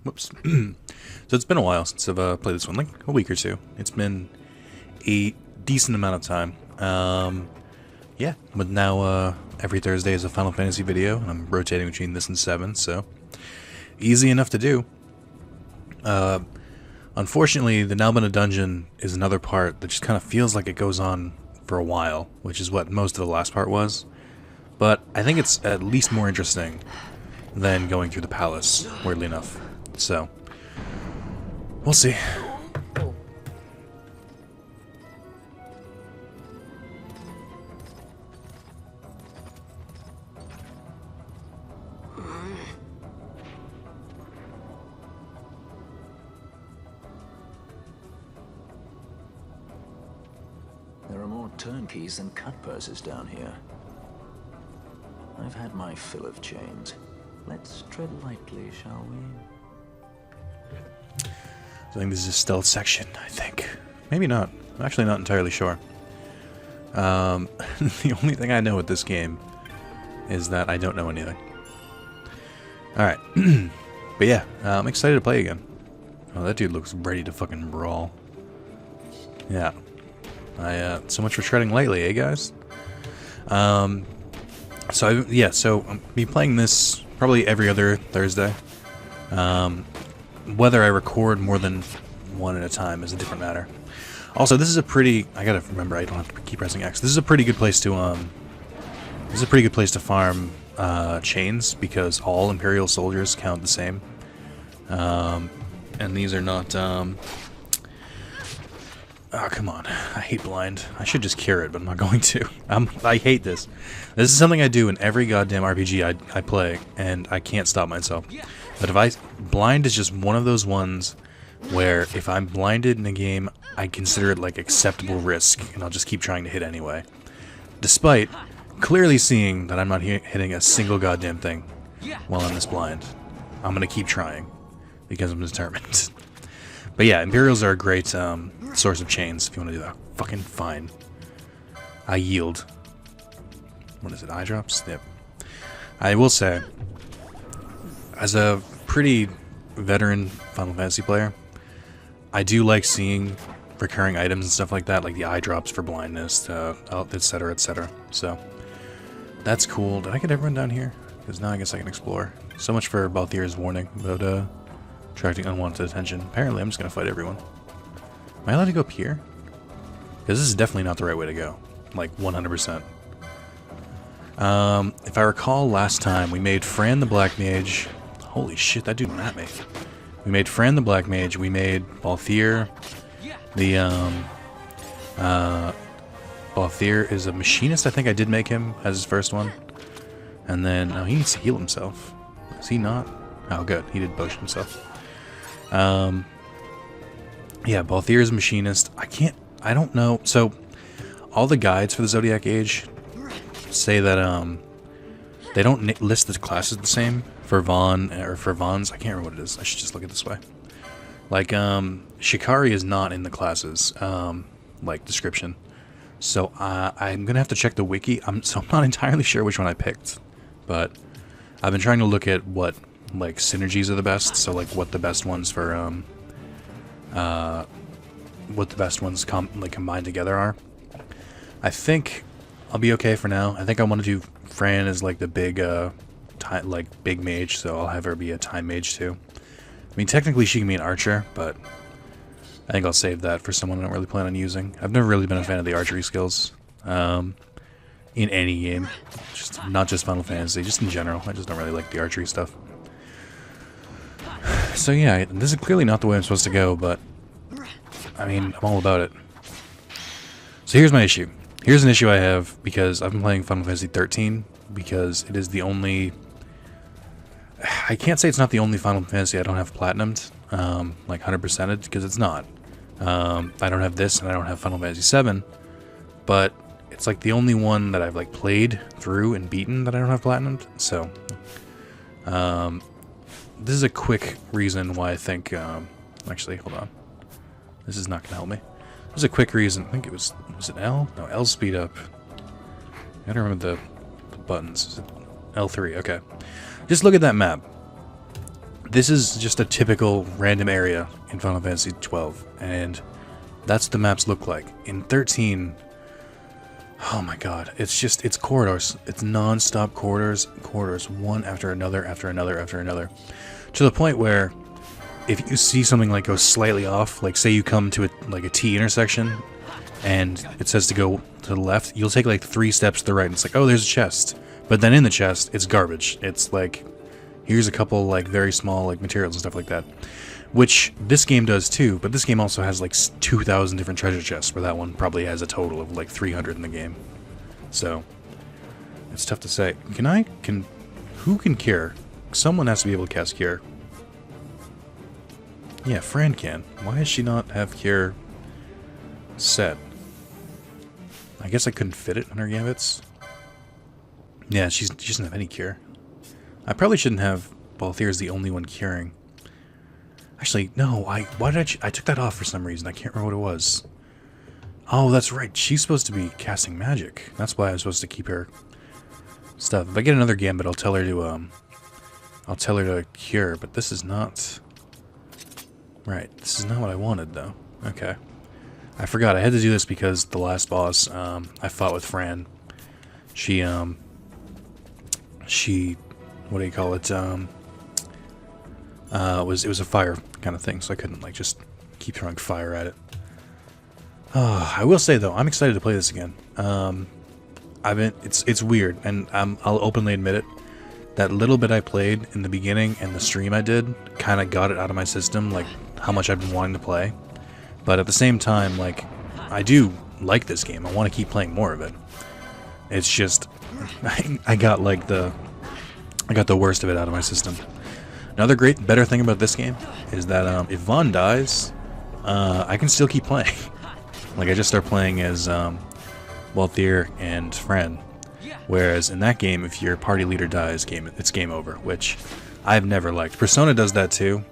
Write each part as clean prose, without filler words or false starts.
Whoops. So it's been a while since I've played this one, like a week or two. It's been a decent amount of time. Yeah, but now every Thursday is a Final Fantasy video, and I'm rotating between this and 7, so easy enough to do. Unfortunately, the Nalbina dungeon is another part that just kind of feels like it goes on for a while, which is what most of the last part was. But I think it's at least more interesting than going through the palace, weirdly enough. So, we'll see. There are more turnkeys than cut purses down here. I've had my fill of chains. Let's tread lightly, shall we? I think this is a stealth section, I think. Maybe not. I'm actually not entirely sure. The only thing I know with this game is that I don't know anything. Alright. But yeah, I'm excited to play again. Oh, that dude looks ready to fucking brawl. Yeah. So much for treading lightly, eh, guys? So I'll be playing this probably every other Thursday. Whether I record more than one at a time is a different matter. Also, this is a pretty... I gotta remember, I don't have to keep pressing X. This is a pretty good place to, farm, chains, because all Imperial soldiers count the same. And these are not, Oh, come on. I hate blind. I should just cure it, but I'm not going to. I hate this. This is something I do in every goddamn RPG I play, and I can't stop myself. But blind is just one of those ones where if I'm blinded in a game, I consider it like acceptable risk, and I'll just keep trying to hit anyway. Despite clearly seeing that I'm not hitting a single goddamn thing while I'm this blind. I'm gonna keep trying, because I'm determined. But yeah, Imperials are a great source of chains if you want to do that. Fucking fine. I yield. What is it, eye drops? Yep. I will say, as a pretty veteran Final Fantasy player, I do like seeing recurring items and stuff like that, like the eye drops for blindness, etc., etc. So, that's cool. Did I get everyone down here? Because now I guess I can explore. So much for Balthier's warning about attracting unwanted attention. Apparently, I'm just going to fight everyone. Am I allowed to go up here? Because this is definitely not the right way to go. Like, 100%. If I recall last time, we made Fran the Black Mage. Holy shit, that dude went at me. We made Fran the Black Mage. We made Balthier. Balthier is a machinist. I think I did make him as his first one. And then, oh, he needs to heal himself. Is he not? Oh, good. He did potion himself. Yeah, Balthier is a machinist. I don't know. So, all the guides for the Zodiac Age say that, they don't list the classes the same for Vaughn, or for Vaughn's. I can't remember what it is. I should just look at this way. Like, Shikari is not in the classes, like, description. So, I'm gonna have to check the wiki. I'm not entirely sure which one I picked. But, I've been trying to look at what, like, synergies are the best. So, like, what the best ones for, what the best ones combined together are. I think I'll be okay for now. I think I want to do Fran as like the big big mage, so I'll have her be a time mage too. I mean, technically she can be an archer, but I think I'll save that for someone I don't really plan on using. I've never really been a fan of the archery skills in any game, not just Final Fantasy, just in general. I just don't really like the archery stuff. So yeah, this is clearly not the way I'm supposed to go, but I mean, I'm all about it. So here's my issue. Here's an issue I have, because I've been playing Final Fantasy XIII, because it is the only... I can't say it's not the only Final Fantasy I don't have platinumed, like 100%ed, because it's not. I don't have this, and I don't have Final Fantasy VII, but it's like the only one that I've like played through and beaten that I don't have platinumed, so... this is a quick reason why I think... actually, hold on. This is not going to help me. There's a quick reason. I think it was it L? No, L speed up. I gotta remember the buttons. Is it L3? Okay. Just look at that map. This is just a typical random area in Final Fantasy 12, and that's what the maps look like. In 13, oh my god, it's corridors. It's non-stop corridors, one after another, after another, after another. To the point where, if you see something like go slightly off, like say you come to a T intersection, and it says to go to the left, you'll take like 3 steps to the right, and it's like, oh, there's a chest. But then in the chest, it's garbage. It's like, here's a couple like very small like materials and stuff like that. Which this game does too, but this game also has like 2,000 different treasure chests, where that one probably has a total of like 300 in the game. So, it's tough to say. Who can cure? Someone has to be able to cast cure. Yeah, Fran can. Why does she not have cure set? I guess I couldn't fit it on her gambits. Yeah, she doesn't have any cure. I probably shouldn't have Balthier as the only one curing. Actually, no, I took that off for some reason. I can't remember what it was. Oh, that's right. She's supposed to be casting magic. That's why I'm supposed to keep her stuff. If I get another gambit, I'll tell her to cure, but this is not right. This is not what I wanted though. Okay. I forgot I had to do this because the last boss I fought with Fran. She what do you call it? It was a fire kind of thing, so I couldn't like just keep throwing fire at it. I will say though, I'm excited to play this again. It's weird, and I'll openly admit it. That little bit I played in the beginning and the stream I did kind of got it out of my system, like how much I've been wanting to play. But at the same time, like, I do like this game. I want to keep playing more of it. It's just I got the worst of it out of my system. Another better thing about this game is that if Vaughn dies, I can still keep playing. Like, I just start playing as Balthier and Fran. Whereas in that game, if your party leader dies, it's game over, which I've never liked. Persona does that too.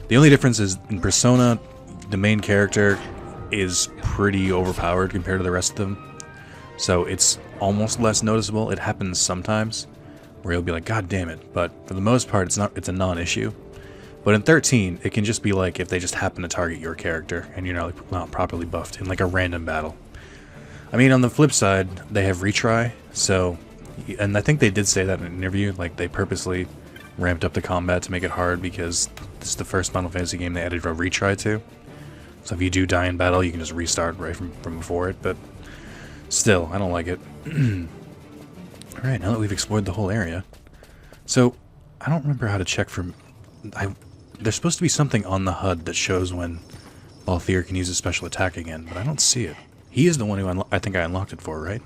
The only difference is in Persona, the main character is pretty overpowered compared to the rest of them. So it's almost less noticeable. It happens sometimes where you'll be like, God damn it. But for the most part, it's a non-issue. But in 13, it can just be like if they just happen to target your character and you're not properly buffed in like a random battle. I mean, on the flip side, they have retry, so, and I think they did say that in an interview, like they purposely ramped up the combat to make it hard because this is the first Final Fantasy game they added a retry to. So if you do die in battle, you can just restart right from before it, but still, I don't like it. Alright, now that we've explored the whole area. So, I don't remember how to check for... There's supposed to be something on the HUD that shows when Balthier can use his special attack again, but I don't see it. He is the one who I think I unlocked it for, right?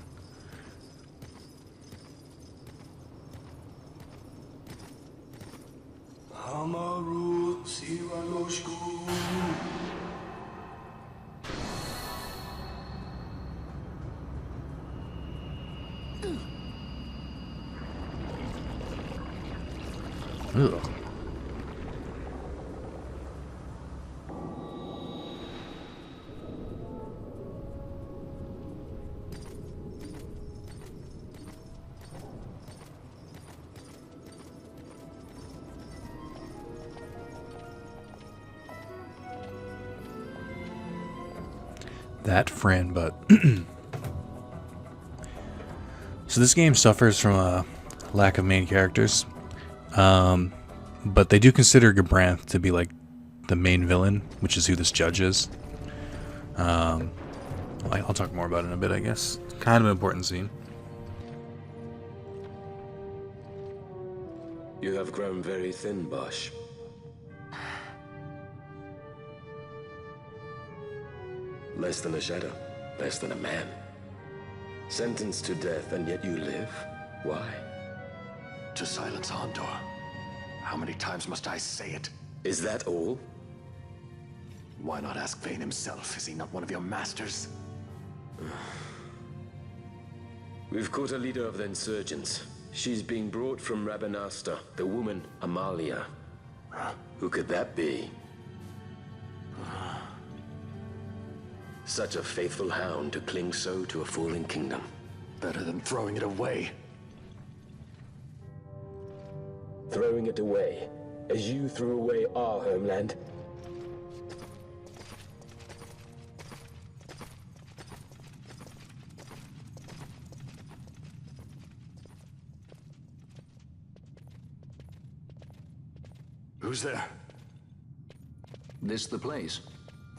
Ugh. That Fran butt. So this game suffers from a lack of main characters. But they do consider Gabranth to be like the main villain, which is who this judge is. I'll talk more about it in a bit, I guess. Kind of an important scene. You have grown very thin, Bosch. Less than a shadow, less than a man. Sentenced to death, and yet you live? Why? To silence Hondor. How many times must I say it? Is that all? Why not ask Vayne himself? Is he not one of your masters? We've caught a leader of the insurgents. She's being brought from Rabanasta, the woman Amalia. Who could that be? Such a faithful hound to cling so to a falling kingdom. Better than throwing it away. Throwing it away? as you threw away our homeland. Who's there? This the place?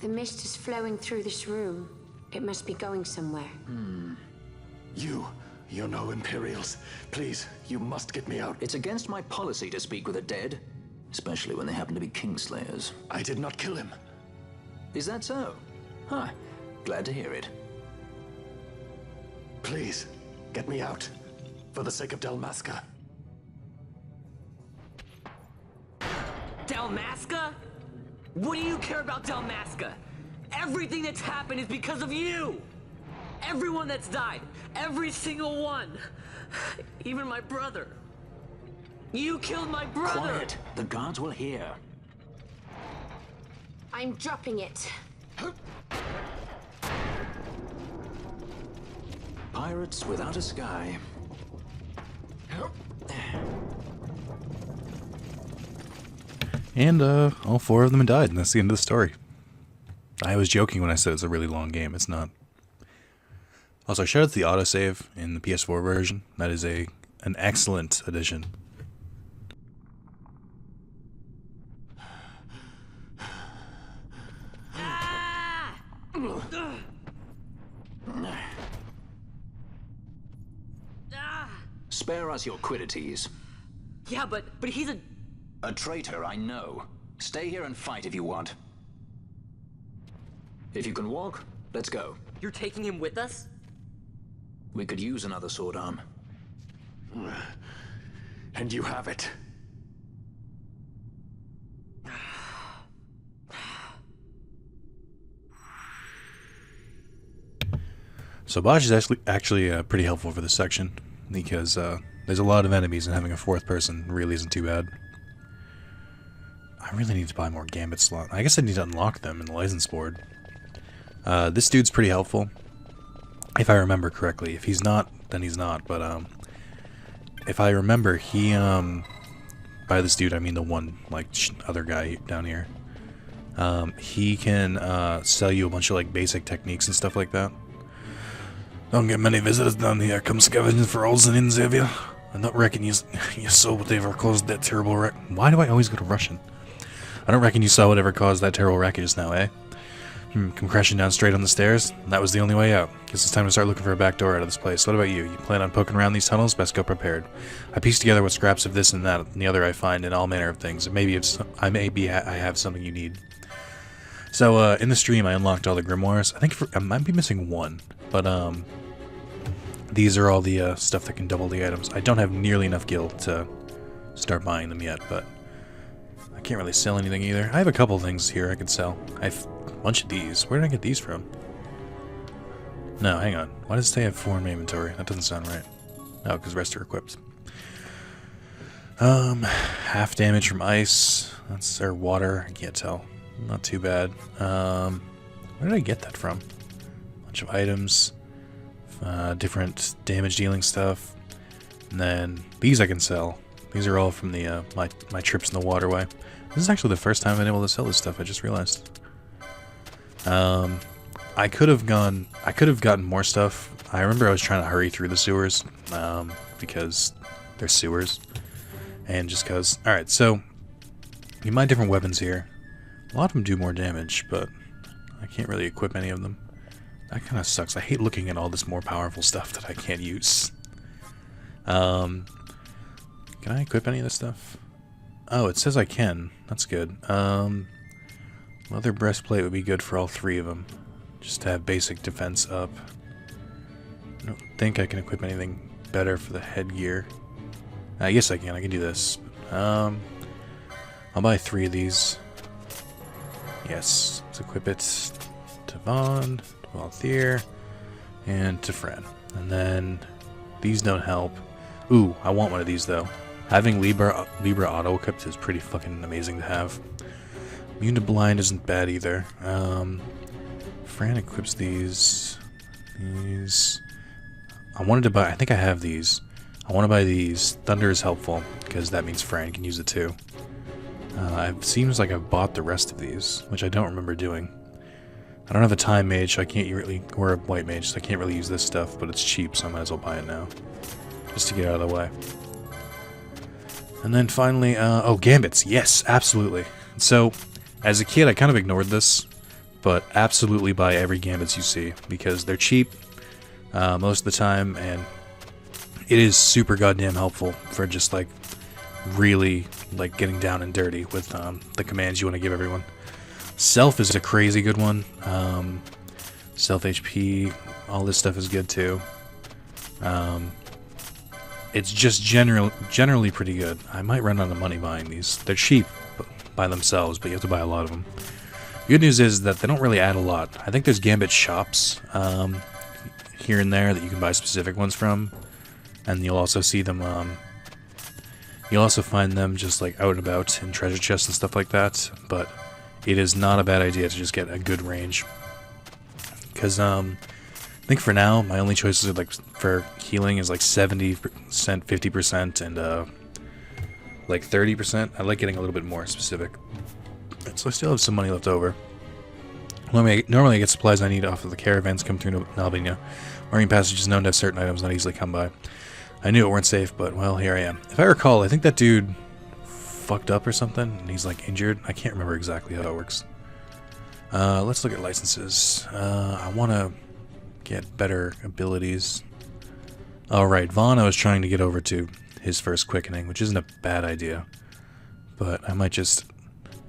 The mist is flowing through this room. It must be going somewhere. You're no Imperials. Please, you must get me out. It's against my policy to speak with the dead, especially when they happen to be Kingslayers. I did not kill him. Is that so? Huh. Glad to hear it. Please, get me out. For the sake of Dalmasca. Dalmasca? What do you care about Dalmasca? Everything that's happened is because of you! Everyone that's died, every single one. Even my brother. You killed my brother! Quiet! The guards will hear. I'm dropping it. Pirates without a sky. And all 4 of them died, and that's the end of the story. I was joking when I said it's a really long game. It's not. Also, shout out to the autosave in the PS4 version. That is an excellent addition. Spare us your quiddities. Yeah, but he's A traitor, I know. Stay here and fight if you want. If you can walk, let's go. You're taking him with us? We could use another sword arm. And you have it. So Bosch is actually pretty helpful for this section, because there's a lot of enemies, and having a 4th person really isn't too bad. I really need to buy more Gambit slot. I guess I need to unlock them in the license board. This dude's pretty helpful, if I remember correctly. If he's not, then he's not, but if I remember, he, by this dude I mean the one, like, other guy down here. He can sell you a bunch of, like, basic techniques and stuff like that. Don't get many visitors down here. Come scavenging for odds and ends, have you? I don't reckon you saw whatever caused that terrible wreck. Why do I always go to Russian? I don't reckon you saw whatever caused that terrible wreckage just now, eh? Come crashing down straight on the stairs? That was the only way out. Guess it's time to start looking for a back door out of this place. What about you? You plan on poking around these tunnels? Best go prepared. I pieced together what scraps of this and that and the other I find in all manner of things. And maybe I have something you need. So, in the stream, I unlocked all the grimoires. I think I might be missing one, but these are all the stuff that can double the items. I don't have nearly enough gil to start buying them yet, but I can't really sell anything either. I have a couple things here I could sell. I have a bunch of these. Where did I get these from? No, hang on. Why does it say I have 4 in my inventory? That doesn't sound right. Oh, because rest are equipped. Half damage from ice. That's our water. I can't tell. Not too bad. Where did I get that from? Bunch of items. Different damage dealing stuff. And then these I can sell. These are all from the my trips in the waterway. This is actually the first time I've been able to sell this stuff, I just realized. I could have gotten more stuff. I remember I was trying to hurry through the sewers, because they're sewers. And just cause. Alright, so you my different weapons here. A lot of them do more damage, but I can't really equip any of them. That kind of sucks. I hate looking at all this more powerful stuff that I can't use. Can I equip any of this stuff? Oh, it says I can. That's good. Leather breastplate would be good for all 3 of them. Just to have basic defense up. I don't think I can equip anything better for the headgear. Yes, I can. I can do this. I'll buy 3 of these. Yes. Let's equip it to Vaughn, to Valthier, and to Fran. And then these don't help. Ooh, I want one of these though. Having Libra auto equipped is pretty fucking amazing to have. Immune to blind isn't bad either. Fran equips these. I wanted to buy. I think I have these. I want to buy these. Thunder is helpful because that means Fran can use it too. It seems like I've bought the rest of these, which I don't remember doing. I don't have a time mage, so I can't really, or a white mage, so I can't really use this stuff, but it's cheap, so I might as well buy it now. Just to get out of the way. And then finally, oh, gambits. Yes, absolutely. So, as a kid, I kind of ignored this, but absolutely buy every gambits you see, because they're cheap most of the time, and it is super goddamn helpful for just, like, really, like, getting down and dirty with the commands you want to give everyone. Self is a crazy good one. Self HP, all this stuff is good too. It's just generally pretty good. I might run out of money buying these. They're cheap by themselves, but you have to buy a lot of them. The good news is that they don't really add a lot. I think there's Gambit shops here and there that you can buy specific ones from, and you'll also see them. You'll also find them just like out and about in treasure chests and stuff like that. But it is not a bad idea to just get a good range, because I think for now my only choices are like for healing is like 70%, 50%, and like 30%. I like getting a little bit more specific, so I still have some money left over. Normally I get supplies I need off of the caravans come through Albania. Marine Passage is known to have certain items not easily come by. I knew it weren't safe, but well, here I am. If I recall, I think that dude fucked up or something, and he's like injured. I can't remember exactly how it works. Let's look at licenses. I want to get better abilities. Alright, Vaughn I was trying to get over to his first quickening, which isn't a bad idea. But I might just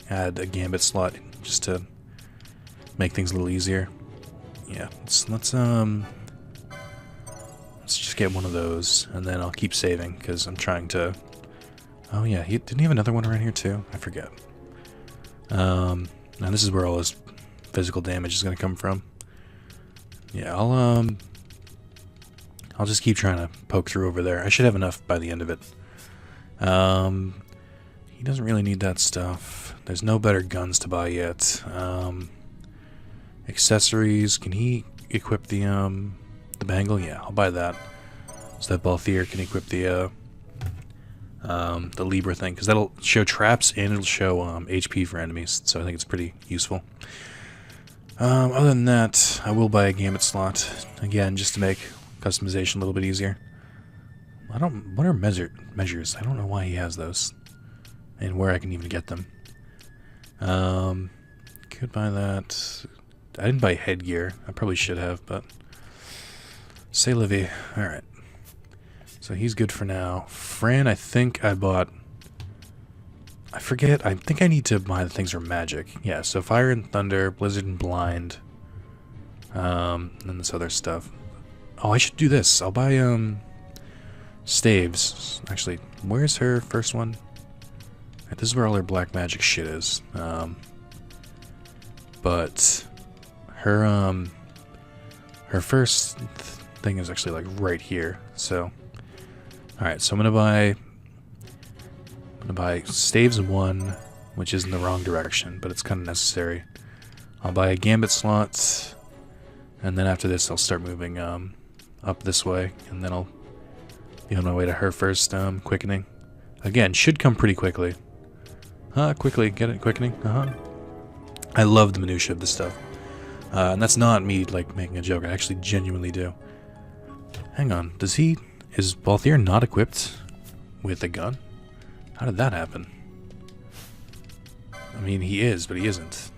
add a gambit slot just to make things a little easier. Yeah, let's just get one of those, and then I'll keep saving, because I'm trying to... Oh yeah, didn't he have another one around here too? I forget. Now this is where all his physical damage is going to come from. Yeah, I'll just keep trying to poke through over there. I should have enough by the end of it. He doesn't really need that stuff. There's no better guns to buy yet. Accessories. Can he equip the bangle? Yeah, I'll buy that. So that Balthier can equip the Libra thing, because that'll show traps and it'll show HP for enemies, so I think it's pretty useful. Other than that, I will buy a gambit slot, again, just to make customization a little bit easier. What are measures? I don't know why he has those, and where I can even get them. Could buy that. I didn't buy headgear. I probably should have, but... Say Livy. Alright. So he's good for now. Fran, I think I bought... I forget. I think I need to buy the things for magic. Yeah, so Fire and Thunder, Blizzard and Blind. And this other stuff. Oh, I should do this. I'll buy, Staves. Actually, where's her first one? Right, this is where all her black magic shit is. But... Her first thing is actually, like, right here. So... Alright, so I'm gonna buy Staves 1, which is in the wrong direction, but it's kind of necessary. I'll buy a Gambit slot, and then after this I'll start moving up this way, and then I'll be on my way to her first quickening. Again, should come pretty quickly. Quickly, get it, quickening? I love the minutia of this stuff. And that's not me, like, making a joke, I actually genuinely do. Hang on, is Balthier not equipped with a gun? How did that happen? I mean, he is, but he isn't.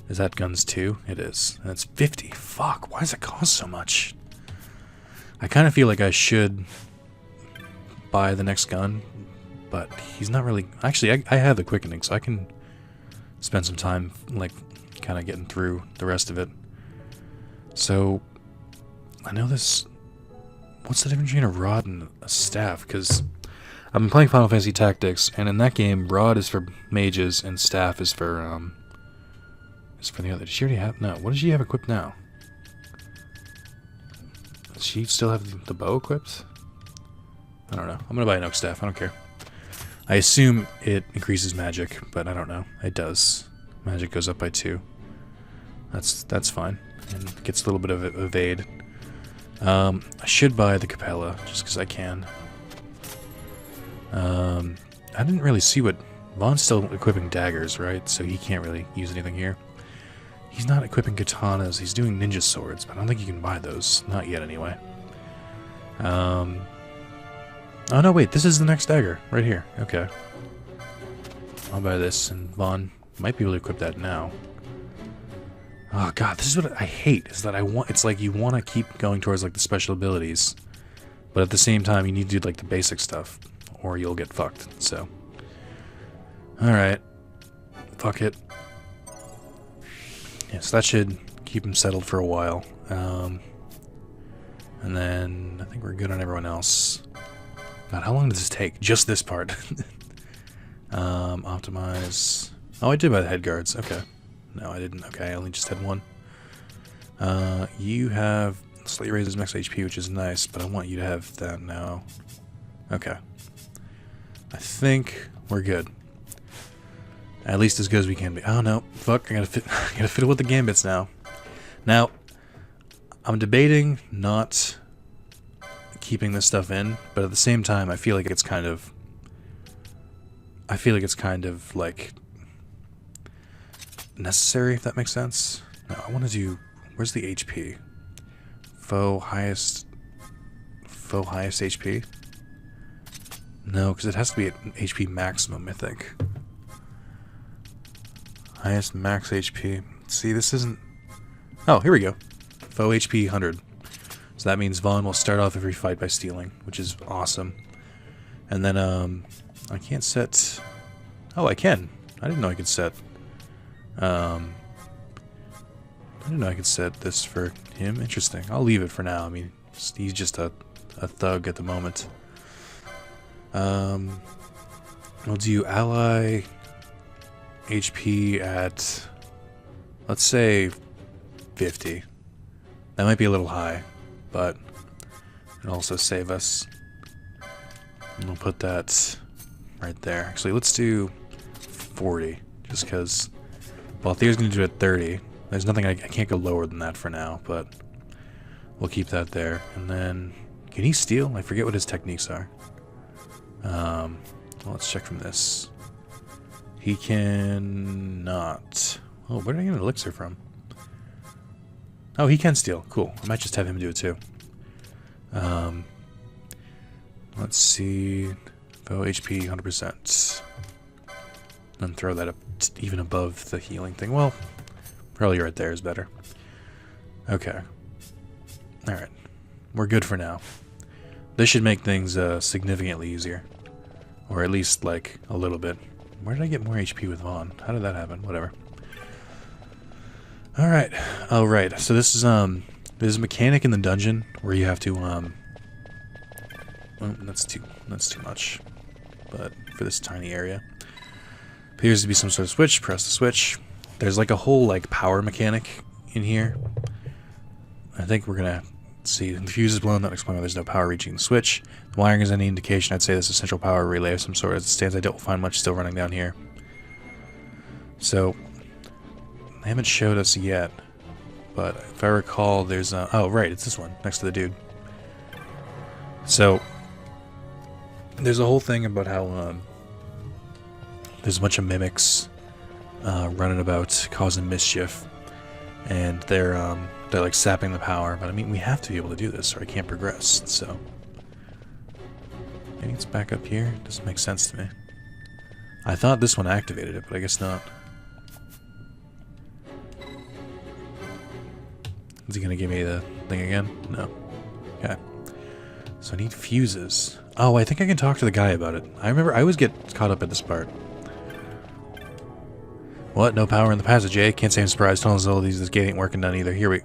Is that guns too? It is. And it's 50. Fuck, why does it cost so much? I kind of feel like I should buy the next gun, but he's not really... Actually, I have the quickening, so I can spend some time, like, kind of getting through the rest of it. So, I know this... What's the difference between a rod and a staff? Because I've been playing Final Fantasy Tactics, and in that game, rod is for mages and staff is for the other. Does she already have? No. What does she have equipped now? Does she still have the bow equipped? I don't know. I'm gonna buy an oak staff. I don't care. I assume it increases magic, but I don't know. It does. Magic goes up by 2. That's fine, and gets a little bit of evade. I should buy the Capella, just because I can. I didn't really see what Vaughn's still equipping daggers, right? So he can't really use anything here. He's not equipping katanas. He's doing ninja swords, but I don't think you can buy those. Not yet, anyway. Oh, no, wait. This is the next dagger. Right here. Okay. I'll buy this, and Vaughn might be able to equip that now. Oh, God. This is what I hate, is that it's like you want to keep going towards, like, the special abilities, but at the same time, you need to do, like, the basic stuff, or you'll get fucked, so... Alright. Fuck it. Yeah, so that should keep him settled for a while. And then I think we're good on everyone else. God, how long does this take? Just this part. Optimize. Oh, I did buy the head guards. Okay. No, I didn't. Okay, I only just had one. You have slightly raises max HP, which is nice, but I want you to have that now. Okay. I think we're good. At least as good as we can be. Oh no, fuck! I gotta fiddle with the gambits now. Now, I'm debating not keeping this stuff in, but at the same time, I feel like it's kind of like necessary, if that makes sense. No, I want to do. Where's the HP? Foe highest HP. No, because it has to be at HP maximum, I think. Highest max HP. See, this isn't... Oh, here we go. Foe HP 100. So that means Vaughn will start off every fight by stealing, which is awesome. And then, I can't set... Oh, I can. I didn't know I could set... I didn't know I could set this for him. Interesting. I'll leave it for now. I mean, he's just a thug at the moment. We'll do ally... HP at, let's say, 50. That might be a little high, but it'll also save us. And we'll put that right there. Actually, let's do 40, just because, well, Theo's going to do it at 30. There's nothing, I can't go lower than that for now, but we'll keep that there. And then, can he steal? I forget what his techniques are. Well, let's check from this. He can not. Oh, where did I get an elixir from? Oh, he can steal. Cool. I might just have him do it too. Let's see. Foe HP 100%. Then throw that up even above the healing thing. Well, probably right there is better. Okay. Alright. We're good for now. This should make things significantly easier. Or at least, like, a little bit. Where did I get more HP with Vaughn? How did that happen? Whatever. Alright. Oh, right. So this is there's a mechanic in the dungeon where you have to, oh, that's too much. But for this tiny area. Appears to be some sort of switch. Press the switch. There's like a whole, like, power mechanic in here. I think we're gonna see. The fuse is blown, not explain why there's no power reaching the switch. The wiring is any indication. I'd say this is a central power relay of some sort. As it stands, I don't find much still running down here. So, they haven't showed us yet. But if I recall, there's a... Oh, right, it's this one, next to the dude. So, there's a whole thing about how there's a bunch of mimics running about, causing mischief. And they're like sapping the power, but I mean, we have to be able to do this or I can't progress, so... Maybe it's back up here? Doesn't make sense to me. I thought this one activated it, but I guess not. Is he gonna give me the thing again? No. Okay. So I need fuses. Oh, I think I can talk to the guy about it. I remember, I always get caught up at this part. What? No power in the passage, eh? Can't say I'm surprised. Tunnels, all this gate ain't working done either. Here we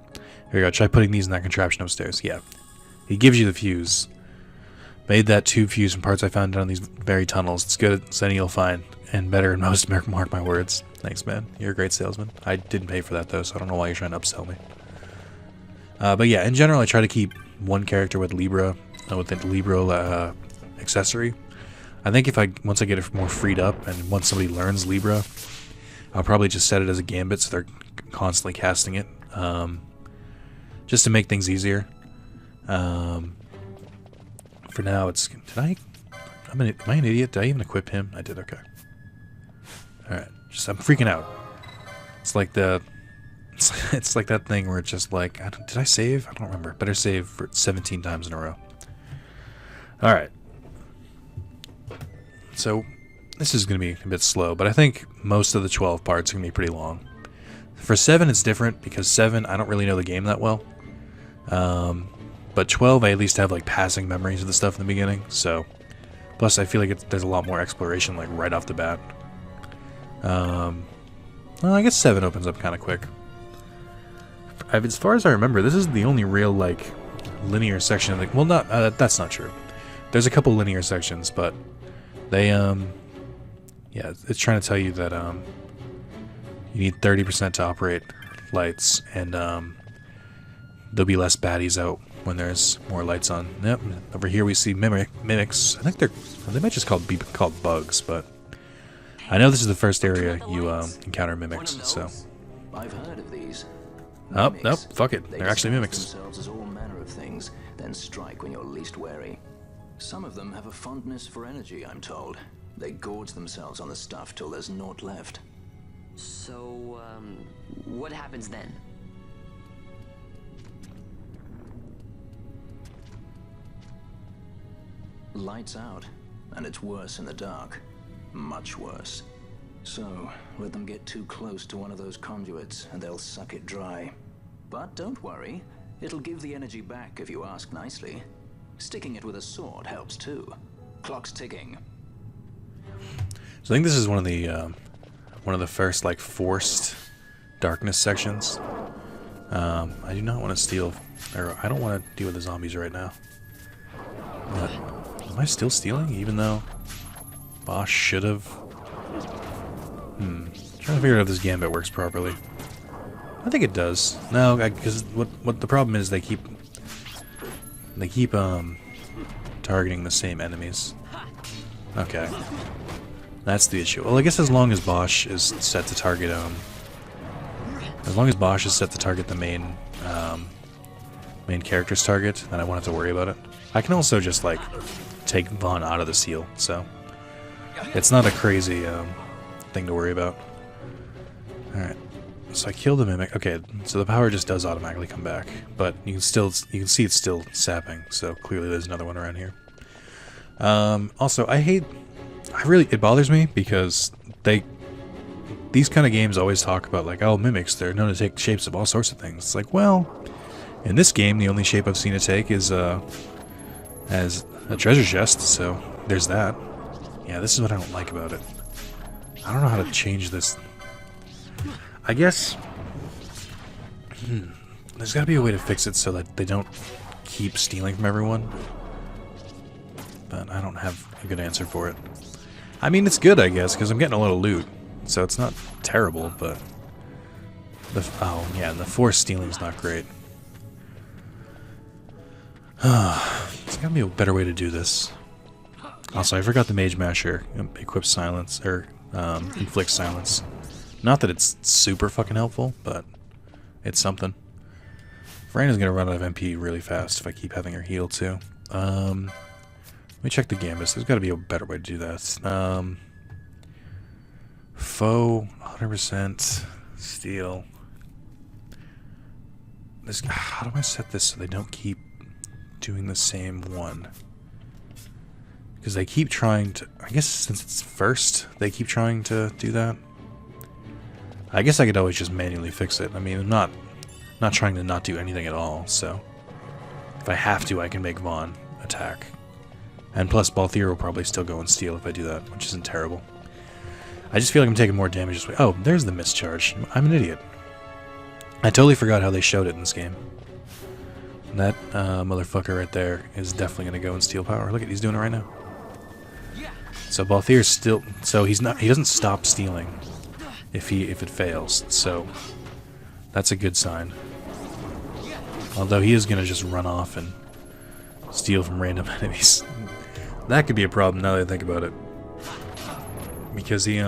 go. Try putting these in that contraption upstairs. Yeah. He gives you the fuse. Made that tube fuse from parts I found down these very tunnels. It's good as any you'll find. And better than most, mark my words. Thanks, man. You're a great salesman. I didn't pay for that, though, so I don't know why you're trying to upsell me. But yeah, in general, I try to keep one character with Libra, with the Libra accessory. I think once I get it more freed up, and once somebody learns Libra, I'll probably just set it as a gambit so they're constantly casting it, just to make things easier. For now, it's... Am I an idiot? Did I even equip him? I did, okay. Alright, just I'm freaking out. It's like the... It's like that thing where it's just like... did I save? I don't remember. Better save for 17 times in a row. Alright. So, this is going to be a bit slow, but I think most of the 12 parts are going to be pretty long. For 7, it's different, because 7, I don't really know the game that well. But 12, I at least have, like, passing memories of the stuff in the beginning, so... Plus, I feel like there's a lot more exploration, like, right off the bat. Well, I guess 7 opens up kind of quick. As far as I remember, this is the only real, like, linear section. Like, well, not that's not true. There's a couple linear sections, but they, yeah, it's trying to tell you that, you need 30% to operate lights, and, there'll be less baddies out when there's more lights on. Yep, over here we see mimics. I think they might just be called bugs, but I know this is the first area you, encounter mimics, so. I've heard of these. Oh, Mimics. nope, fuck it. They're actually disguise mimics. themselves as all manner of things, then strike when you're least wary. Some of them have a fondness for energy, I'm told. They gorge themselves on the stuff till there's naught left. So, what happens then? Lights out, and it's worse in the dark. Much worse. So, let them get too close to one of those conduits, and they'll suck it dry. But don't worry, it'll give the energy back if you ask nicely. Sticking it with a sword helps too. Clock's ticking. So I think this is one of the first, like, forced darkness sections. I do not want to steal, or I don't want to deal with the zombies right now. But am I still stealing, even though Bosch should have? Trying to figure out if this gambit works properly. I think it does. No, because what the problem is, they keep targeting the same enemies. Okay, that's the issue. Well, I guess as long as Bosch is set to target the main main character's target, then I won't have to worry about it. I can also just, like, take Vaughn out of the seal, so it's not a crazy thing to worry about. Alright, so I killed the mimic. Okay, so the power just does automatically come back, but you can see it's still sapping, so clearly there's another one around here. Also, it bothers me because these kind of games always talk about, like, oh, mimics, they're known to take shapes of all sorts of things. It's like, well, in this game, the only shape I've seen it take is, as a treasure chest, so there's that. Yeah, this is what I don't like about it. I don't know how to change this. I guess... there's gotta be a way to fix it so that they don't keep stealing from everyone. But I don't have a good answer for it. I mean, it's good, I guess, because I'm getting a lot of loot. So it's not terrible, but... oh, yeah, and the forced stealing's not great. There's gotta be a better way to do this. Also, I forgot the Mage Masher equips silence, or inflicts silence. Not that it's super fucking helpful, but it's something. Verena's gonna run out of MP really fast if I keep having her heal too. Let me check the Gambus. There's gotta be a better way to do that. Foe, 100%, steal. How do I set this so they don't keep doing the same one? Because they keep trying to... I guess since it's first, they keep trying to do that. I guess I could always just manually fix it. I mean, I'm not trying to not do anything at all, so... If I have to, I can make Vaughn attack. And plus, Balthier will probably still go and steal if I do that, which isn't terrible. I just feel like I'm taking more damage this way. Oh, there's the mischarge. I'm an idiot. I totally forgot how they showed it in this game. And that motherfucker right there is definitely going to go and steal power. Look at, he's doing it right now. So Balthier's still... So he doesn't stop stealing if it fails. So that's a good sign. Although he is going to just run off and steal from random enemies. That could be a problem now that I think about it. Because he's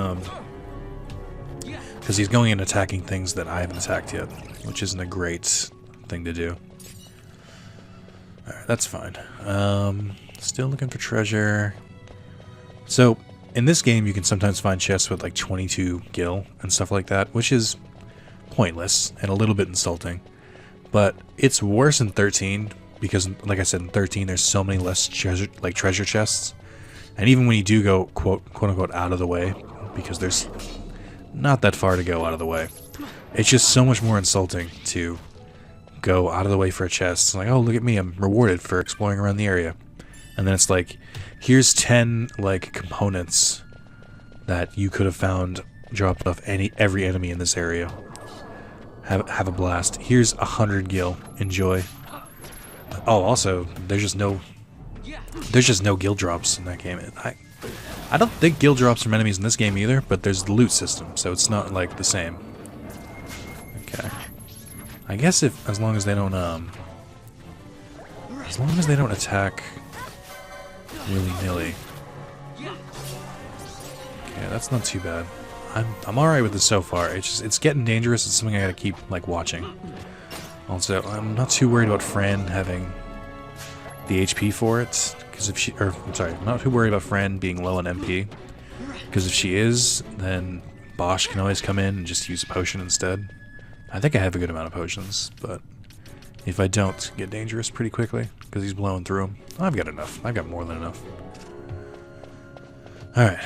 going and attacking things that I haven't attacked yet, which isn't a great thing to do. Alright, that's fine. Still looking for treasure. So, in this game, you can sometimes find chests with like 22 gil and stuff like that, which is pointless and a little bit insulting. But it's worse in 13 because, like I said, in 13 there's so many less treasure chests, and even when you do go quote unquote out of the way, because there's not that far to go out of the way, it's just so much more insulting to go out of the way for a chest. It's like, oh, look at me, I'm rewarded for exploring around the area. And then it's like, here's 10 like components that you could have found dropped off every enemy in this area. Have a blast. Here's 100 gil. Enjoy. Oh, also, there's just no gil drops in that game. I don't think gil drops from enemies in this game either, but there's the loot system, so it's not like the same. Okay. I guess as long as they don't attack willy-nilly. Okay, that's not too bad. I'm alright with this so far. It's getting dangerous. It's something I gotta keep like watching. Also, I'm not too worried about Fran having the HP for it, because if she, I'm sorry, I'm not too worried about Fran being low on MP, because if she is, then Bosch can always come in and just use a potion instead. I think I have a good amount of potions, but if I don't, get dangerous pretty quickly, because he's blowing through them. I've got enough. I've got more than enough. Alright.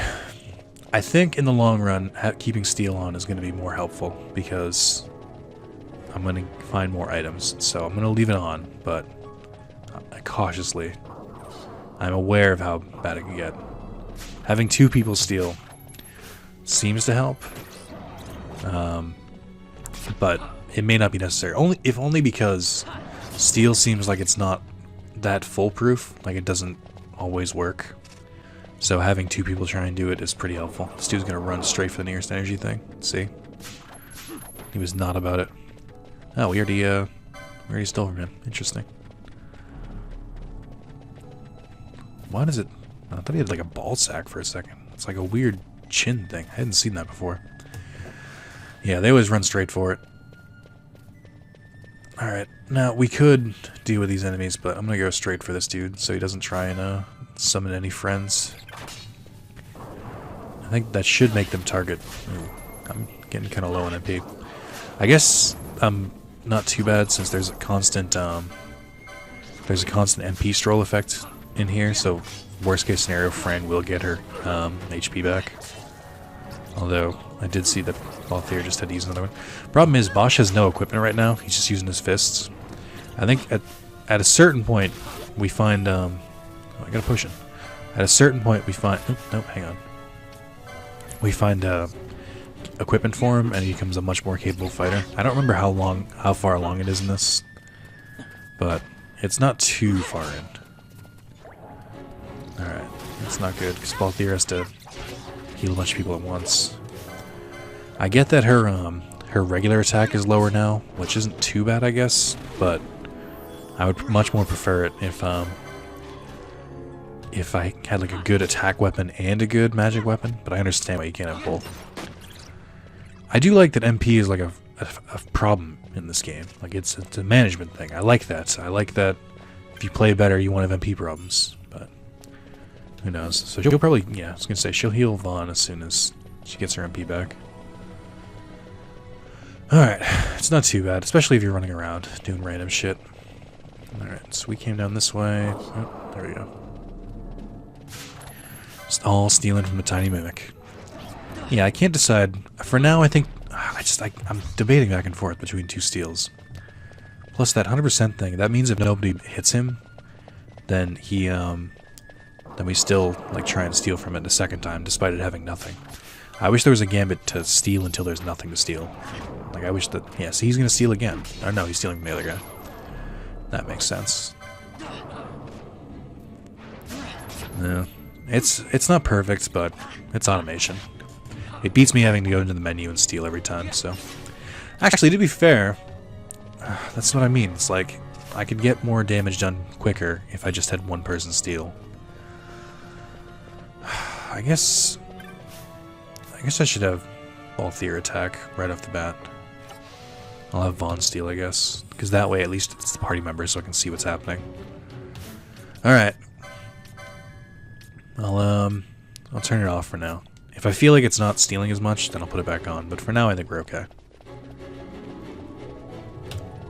I think in the long run, keeping steel on is going to be more helpful, because I'm going to find more items. So I'm going to leave it on, but cautiously. I'm aware of how bad it can get. Having 2 people steal seems to help, but it may not be necessary. Only because steel seems like it's not that foolproof. Like, it doesn't always work. So having 2 people try and do it is pretty helpful. This dude's gonna run straight for the nearest energy thing. See? He was not about it. Oh, we already stole from him. Interesting. Why does it... I thought he had like a ball sack for a second. It's like a weird chin thing. I hadn't seen that before. Yeah, they always run straight for it. Alright, now we could deal with these enemies, but I'm gonna go straight for this dude so he doesn't try and summon any friends. I think that should make them target. Ooh, I'm getting kind of low on MP. I guess not too bad, since there's a constant MP stroll effect in here, so worst case scenario, Fran will get her HP back. Although I did see that Balthier just had to use another one. Problem is, Bosch has no equipment right now. He's just using his fists. I think at a certain point we find oh, I got a potion. At a certain point we find nope, hang on. We find equipment for him, and he becomes a much more capable fighter. I don't remember how far along it is in this, but it's not too far in. Alright, that's not good, because Balthier has to heal a bunch of people at once. I get that her regular attack is lower now, which isn't too bad, I guess, but I would much more prefer it if I had like a good attack weapon and a good magic weapon, but I understand why you can't have both. I do like that MP is like a problem in this game. Like, it's a management thing. I like that. I like that if you play better, you won't have MP problems, but who knows. So she'll probably, yeah, I was gonna say, she'll heal Vaughn as soon as she gets her MP back. Alright, it's not too bad, especially if you're running around doing random shit. Alright, so we came down this way. Oh, there we go. Just all stealing from the tiny mimic. Yeah, I can't decide. For now, I think... I'm debating back and forth between 2 steals. Plus that 100% thing, that means if nobody hits him, then he, then we still, like, try and steal from it a second time, despite it having nothing. I wish there was a gambit to steal until there's nothing to steal. Like, I wish that... Yeah, so he's gonna steal again. Or no, he's stealing from the other guy. That makes sense. Yeah. It's not perfect, but it's automation. It beats me having to go into the menu and steal every time, so... Actually, to be fair, that's what I mean. It's like, I could get more damage done quicker if I just had one person steal. I guess I should have Balthier attack right off the bat. I'll have Vaughn steal, I guess. Because that way, at least it's the party members, so I can see what's happening. Alright. I'll I'll turn it off for now. If I feel like it's not stealing as much, then I'll put it back on. But for now, I think we're okay.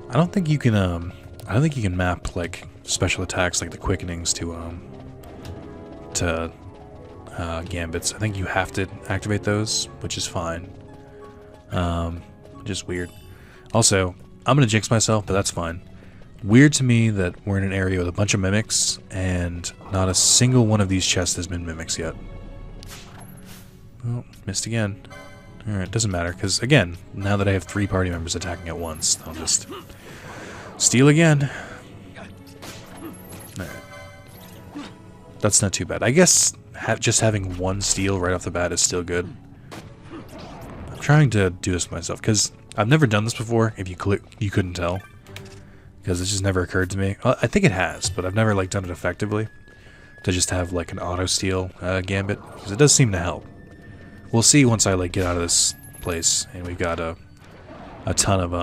I don't think you can map like special attacks like the quickenings to gambits. I think you have to activate those, which is fine. Just weird. Also, I'm gonna jinx myself, but that's fine. Weird to me that we're in an area with a bunch of mimics and not a single one of these chests has been mimics yet. Oh, missed again. Alright, doesn't matter, because again, now that I have 3 party members attacking at once, I'll just steal again. Alright. That's not too bad. I guess just having 1 steal right off the bat is still good. I'm trying to do this myself, because I've never done this before, if you couldn't tell. Because it just never occurred to me. I think it has, but I've never like done it effectively. To just have like an auto steal gambit, because it does seem to help. We'll see once I like get out of this place and we've got a ton of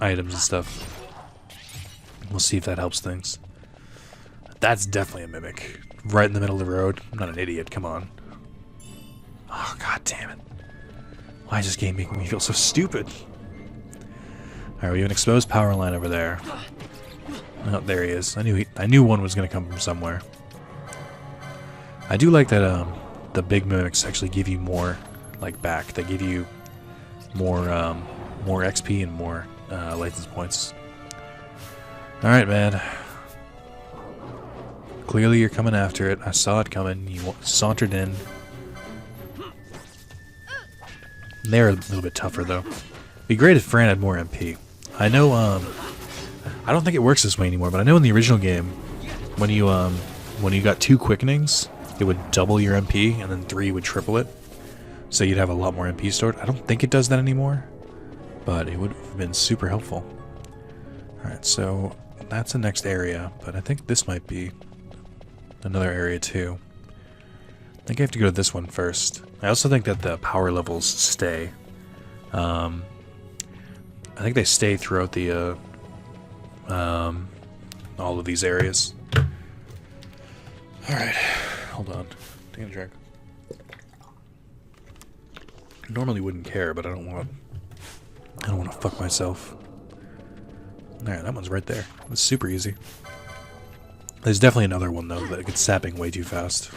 items and stuff. We'll see if that helps things. That's definitely a mimic. Right in the middle of the road. I'm not an idiot, come on. Oh, god damn it. Why is this game making me feel so stupid? Alright, we have an exposed power line over there. Oh, there he is. I knew one was gonna come from somewhere. I do like that the big mimics actually give you more like back. They give you more XP and more license points. Alright, man. Clearly you're coming after it. I saw it coming. You sauntered in. They're a little bit tougher though. Be great if Fran had more MP. I know I don't think it works this way anymore, but I know in the original game when you got 2 quickenings, it would double your MP and then 3 would triple it. So you'd have a lot more MP stored. I don't think it does that anymore, but it would have been super helpful. Alright, so that's the next area, but I think this might be another area too. I think I have to go to this one first. I also think that the power levels stay. I think they stay throughout the all of these areas. Alright, hold on. Taking a drink. Normally wouldn't care, but I don't want to fuck myself. Alright, that one's right there. It's super easy. There's definitely another one though that gets sapping way too fast.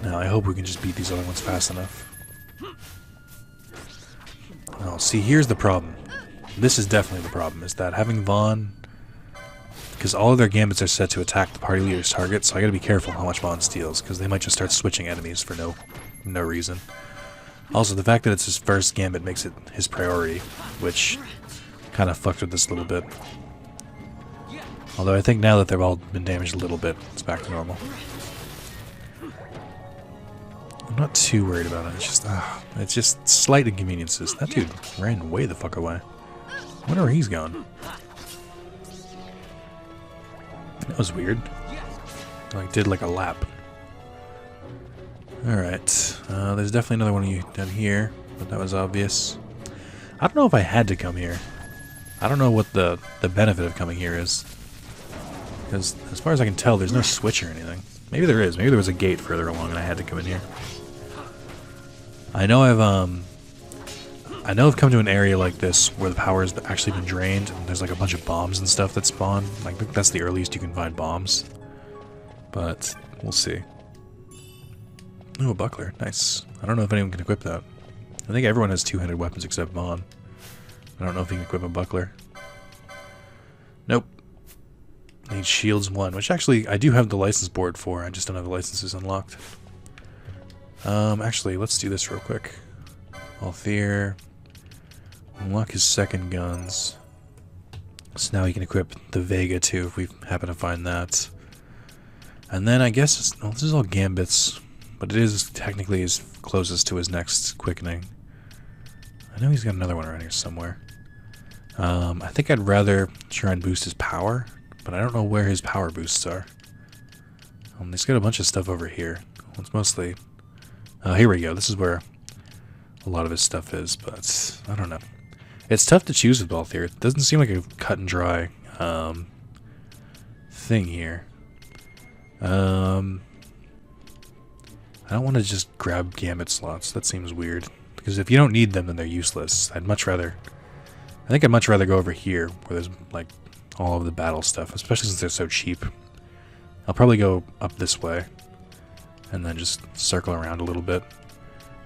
Now I hope we can just beat these other ones fast enough. Oh, see, here's the problem. This is definitely the problem, is that having Vaughn, because all of their gambits are set to attack the party leader's target, so I gotta be careful how much Vaughn steals, because they might just start switching enemies for no reason. Also, the fact that it's his first gambit makes it his priority, which kind of fucked with this a little bit. Although I think now that they've all been damaged a little bit, it's back to normal. I'm not too worried about it. It's just slight inconveniences. That dude ran way the fuck away. I wonder where he's gone. That was weird. Like did like a lap. Alright. There's definitely another one of you down here, but that was obvious. I don't know if I had to come here. I don't know what the benefit of coming here is. Because as far as I can tell, there's no switch or anything. Maybe there is. Maybe there was a gate further along and I had to come in here. I know I've come to an area like this where the power has actually been drained and there's like a bunch of bombs and stuff that spawn. Like, I think that's the earliest you can find bombs. But we'll see. Ooh, a buckler. Nice. I don't know if anyone can equip that. I think everyone has two-handed weapons except Vaughn. I don't know if he can equip a buckler. Nope. Need shields 1, which actually I do have the license board for. I just don't have the licenses unlocked. Actually, let's do this real quick. Althir. Unlock his second guns. So now he can equip the Vega too, if we happen to find that. And then I guess, well, this is all gambits, but it is technically his closest to his next quickening. I know he's got another one around here somewhere. I think I'd rather try and boost his power, but I don't know where his power boosts are. He's got a bunch of stuff over here. Well, it's mostly... here we go. This is where a lot of his stuff is, but I don't know. It's tough to choose with Balthier. It doesn't seem like a cut and dry thing here. I don't want to just grab gambit slots. That seems weird. Because if you don't need them, then they're useless. I think I'd much rather go over here, where there's, like, all of the battle stuff, especially since they're so cheap. I'll probably go up this way, and then just circle around a little bit.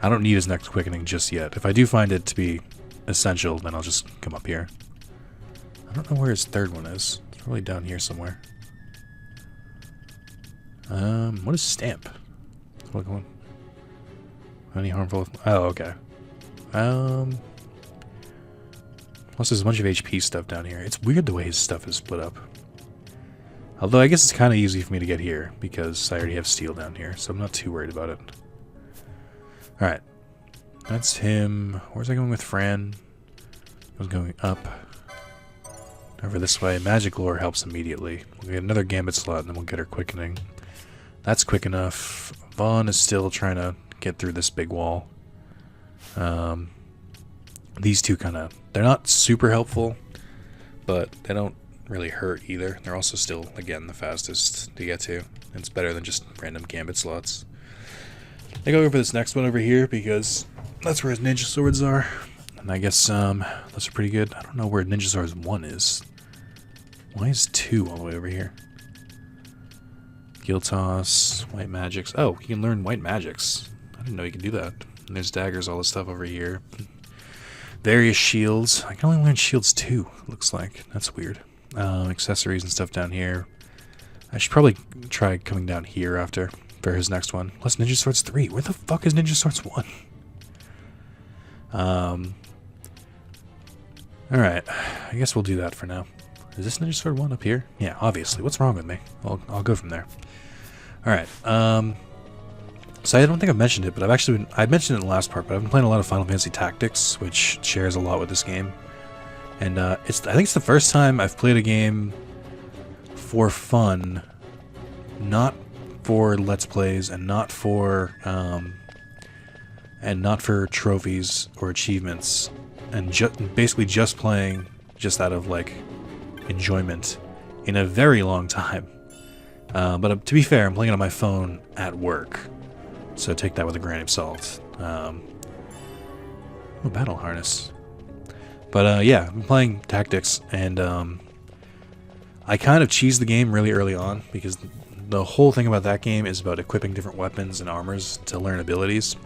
I don't need his next quickening just yet. If I do find it to be essential, then I'll just come up here. I don't know where his third one is. It's probably down here somewhere. What is stamp? What one? Any harmful? Oh, okay. Plus there's a bunch of HP stuff down here. It's weird the way his stuff is split up. Although I guess it's kind of easy for me to get here because I already have steel down here, so I'm not too worried about it. Alright. That's him. Where's I going with Fran? I was going up. Over this way. Magic lore helps immediately. We'll get another gambit slot and then we'll get her quickening. That's quick enough. Vaughn is still trying to get through this big wall. These two they're not super helpful, but they don't really hurt either. They're also still, again, the fastest to get to. It's better than just random gambit slots. I go over this next one over here because that's where his ninja swords are. And I guess those are pretty good. I don't know where ninja swords 1 is. Why is 2 all the way over here? Guild toss, white magics. Oh, you can learn white magics. I didn't know you could do that. And there's daggers, all this stuff over here. Various shields. I can only learn shields 2, looks like. That's weird. Accessories and stuff down here. I should probably try coming down here after for his next one. Plus Ninja Swords 3. Where the fuck is Ninja Swords 1? Alright. I guess we'll do that for now. Is this Ninja Sword 1 up here? Yeah, obviously. What's wrong with me? I'll go from there. Alright. So I don't think I've mentioned it, but I mentioned it in the last part, but I've been playing a lot of Final Fantasy Tactics, which shares a lot with this game. And I think it's the first time I've played a game for fun, not for Let's Plays, and not for trophies or achievements, and basically just playing just out of like enjoyment in a very long time. But to be fair, I'm playing it on my phone at work, so take that with a grain of salt. Battle harness. But yeah, I'm playing Tactics, and I kind of cheesed the game really early on, because the whole thing about that game is about equipping different weapons and armors to learn abilities.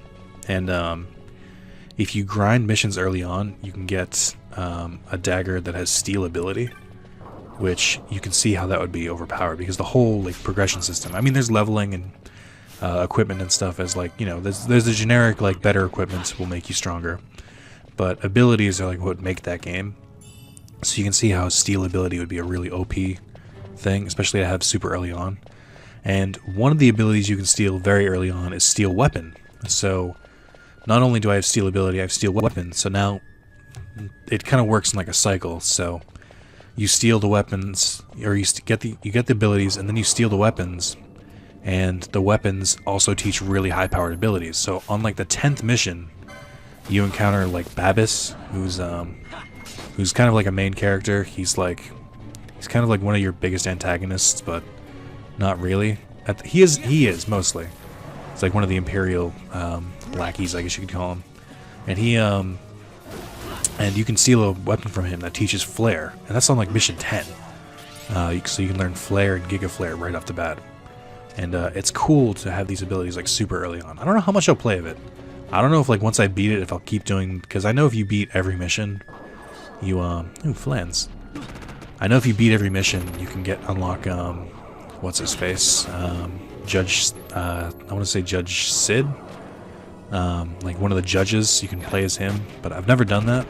And if you grind missions early on, you can get a dagger that has steel ability, which you can see how that would be overpowered, because the whole like progression system, I mean, there's leveling and equipment and stuff as like, you know, there's the generic like better equipment will make you stronger, but abilities are like what make that game. So you can see how steel ability would be a really OP thing, especially to have super early on. And one of the abilities you can steal very early on is steel weapon. So not only do I have steel ability, I have steel weapon. So now it kind of works in like a cycle. So you steal the weapons, or you get the abilities, and then you steal the weapons, and the weapons also teach really high-powered abilities. So on like the 10th mission, you encounter like Babis, who's kind of like a main character. He's kind of like one of your biggest antagonists, but not really. He is mostly. It's like one of the Imperial lackeys, I guess you could call him. And and you can steal a weapon from him that teaches Flare, and that's on like mission 10. So you can learn Flare and Giga Flare right off the bat. And it's cool to have these abilities like super early on. I don't know how much I'll play of it. I don't know if like once I beat it, if I'll keep doing, because I know if you beat every mission, you Flans. I know if you beat every mission, you can unlock what's his face? Judge I want to say Judge Sid. Like one of the judges, you can play as him, but I've never done that,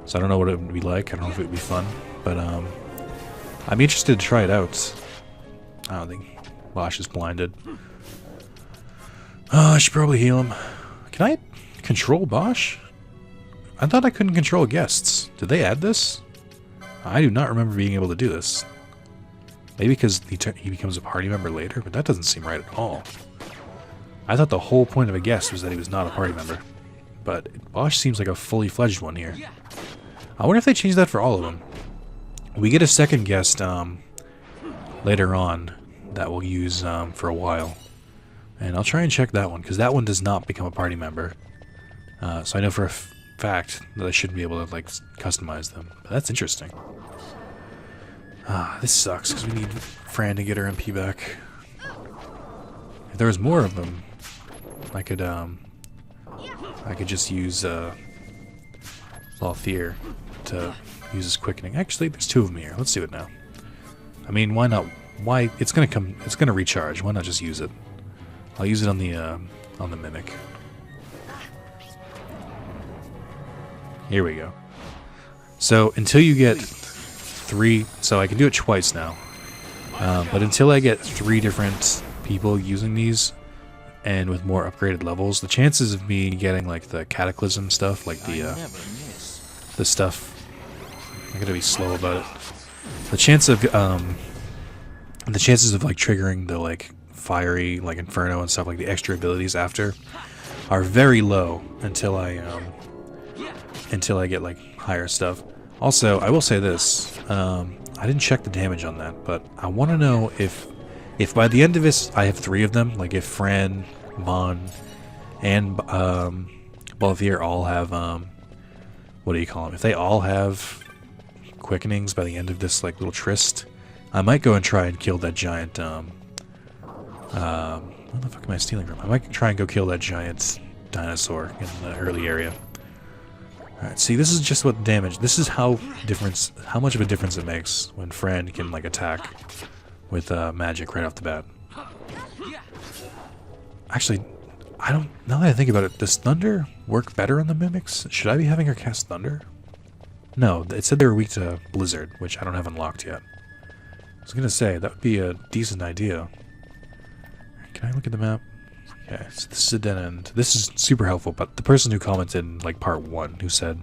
so I don't know what it would be like. I don't know if it would be fun, but I'm interested to try it out. I don't think Bosch is blinded. Oh, I should probably heal him. Can I control Bosch? I thought I couldn't control guests. Did they add this? I do not remember being able to do this. Maybe because he becomes a party member later, but that doesn't seem right at all. I thought the whole point of a guest was that he was not a party member. But Bosch seems like a fully fledged one here. I wonder if they changed that for all of them. We get a second guest later on that we'll use for a while. And I'll try and check that one, because that one does not become a party member. So I know for a fact that I shouldn't be able to, like, customize them. But that's interesting. This sucks, because we need Fran to get her MP back. If there was more of them, I could just use, Lothier to use his quickening. Actually, there's 2 of them here. Let's do it now. I mean, why not? Why? It's gonna recharge. Why not just use it? I'll use it on the Mimic. Here we go. So, until you get 3... So, I can do it twice now. But until I get 3 different people using these, and with more upgraded levels, the chances of me getting, like, the Cataclysm stuff, like the stuff... I gotta be slow about it. The chances of like, triggering the, like, fiery, like, Inferno and stuff, like the extra abilities after, are very low until I get, like, higher stuff. Also, I will say this, I didn't check the damage on that, but I want to know if by the end of this I have 3 of them, like if Fran, Vaughn, and Balthier all have, what do you call them? If they all have quickenings by the end of this, like, little tryst, I might go and try and kill that giant, what the fuck am I stealing from? I might try and go kill that giant dinosaur in the early area. Alright, see, this is just what damage... This is how much of a difference it makes when Fran can, like, attack with magic right off the bat. Actually, I don't... Now that I think about it, does Thunder work better on the Mimics? Should I be having her cast Thunder? No, it said they were weak to Blizzard, which I don't have unlocked yet. I was gonna say, that would be a decent idea. Can I look at the map? Okay, so this is a dead end. This is super helpful, but the person who commented in, like, part 1, who said,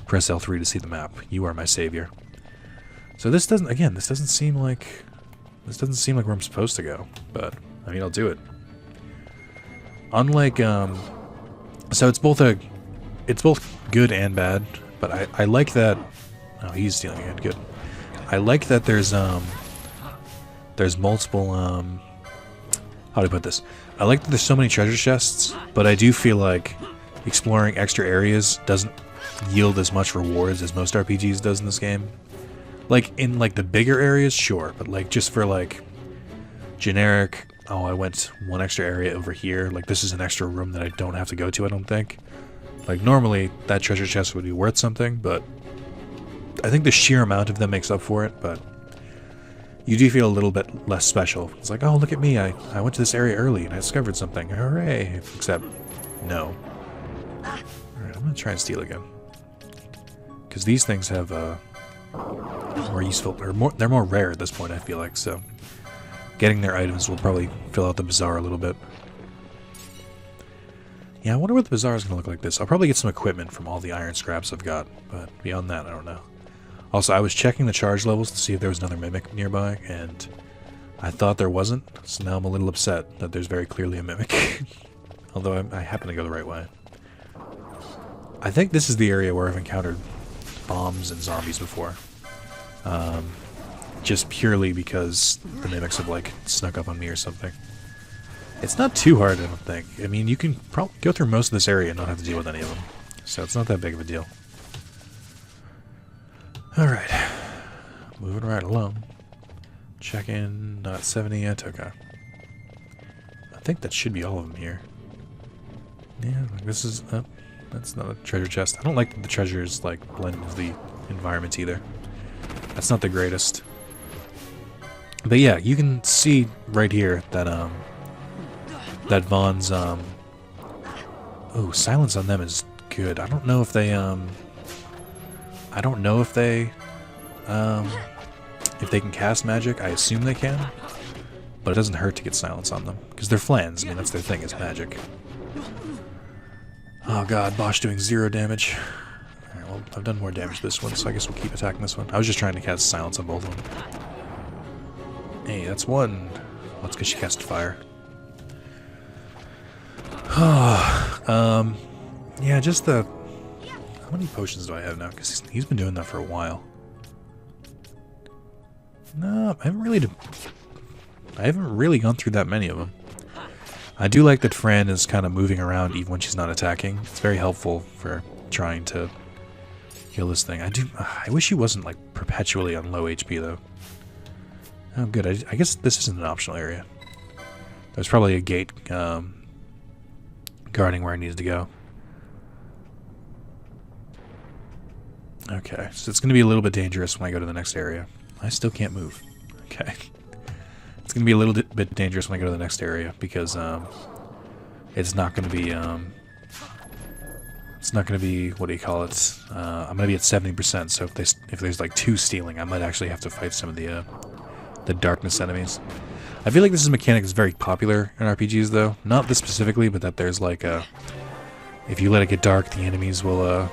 press L3 to see the map. You are my savior. So this doesn't, again, this doesn't seem like where I'm supposed to go, but, I mean, I'll do it. Unlike, so it's both good and bad, but I like that, oh, he's stealing it, good. I like that there's multiple, how do I put this? I like that there's so many treasure chests, but I do feel like exploring extra areas doesn't yield as much rewards as most RPGs does in this game. Like, in, like, the bigger areas, sure, but, like, just for, like, generic, oh, I went one extra area over here, like, this is an extra room that I don't have to go to, I don't think. Like, normally, that treasure chest would be worth something, but I think the sheer amount of them makes up for it, but you do feel a little bit less special. It's like, oh, look at me, I went to this area early and I discovered something. Hooray! Except, no. Alright, I'm gonna try and steal again. Because these things have, more useful, or they're more rare at this point, I feel like, so getting their items will probably fill out the bazaar a little bit. Yeah, I wonder what the bazaar is going to look like this. I'll probably get some equipment from all the iron scraps I've got, but beyond that, I don't know. Also, I was checking the charge levels to see if there was another Mimic nearby, and I thought there wasn't, so now I'm a little upset that there's very clearly a Mimic. Although I happen to go the right way. I think this is the area where I've encountered bombs and zombies before. Just purely because the Mimics have, like, snuck up on me or something. It's not too hard, I don't think. I mean, you can probably go through most of this area and not have to deal with any of them. So it's not that big of a deal. Alright. Moving right along. Check in, not 70 yet, okay. I think that should be all of them here. Yeah, this is, that's not a treasure chest. I don't like that the treasures, like, blend into the environment either. That's not the greatest. But yeah, you can see right here that, that Vaughn's, oh, silence on them is good. I don't know if they can cast magic. I assume they can, but it doesn't hurt to get silence on them, because they're flans. I mean, that's their thing, is magic. Oh god, Bosch doing 0 damage. Alright, well, I've done more damage this one, so I guess we'll keep attacking this one. I was just trying to cast silence on both of them. Hey, that's one. Well, that's because she cast fire. Yeah, just the... How many potions do I have now? Because he's been doing that for a while. No, I haven't really gone through that many of them. I do like that Fran is kind of moving around even when she's not attacking. It's very helpful for trying to kill this thing. I wish he wasn't like perpetually on low HP though. Oh good, I guess this isn't an optional area. There's probably a gate guarding where I needed to go. Okay, so it's going to be a little bit dangerous when I go to the next area. I still can't move. Okay. It's going to be a little bit dangerous when I go to the next area because it's not going to be what do you call it? I'm going to be at 70%. So if there's like 2 stealing, I might actually have to fight some of the darkness enemies. I feel like this is a mechanic that's very popular in RPGs though. Not this specifically, but that there's like if you let it get dark, the enemies will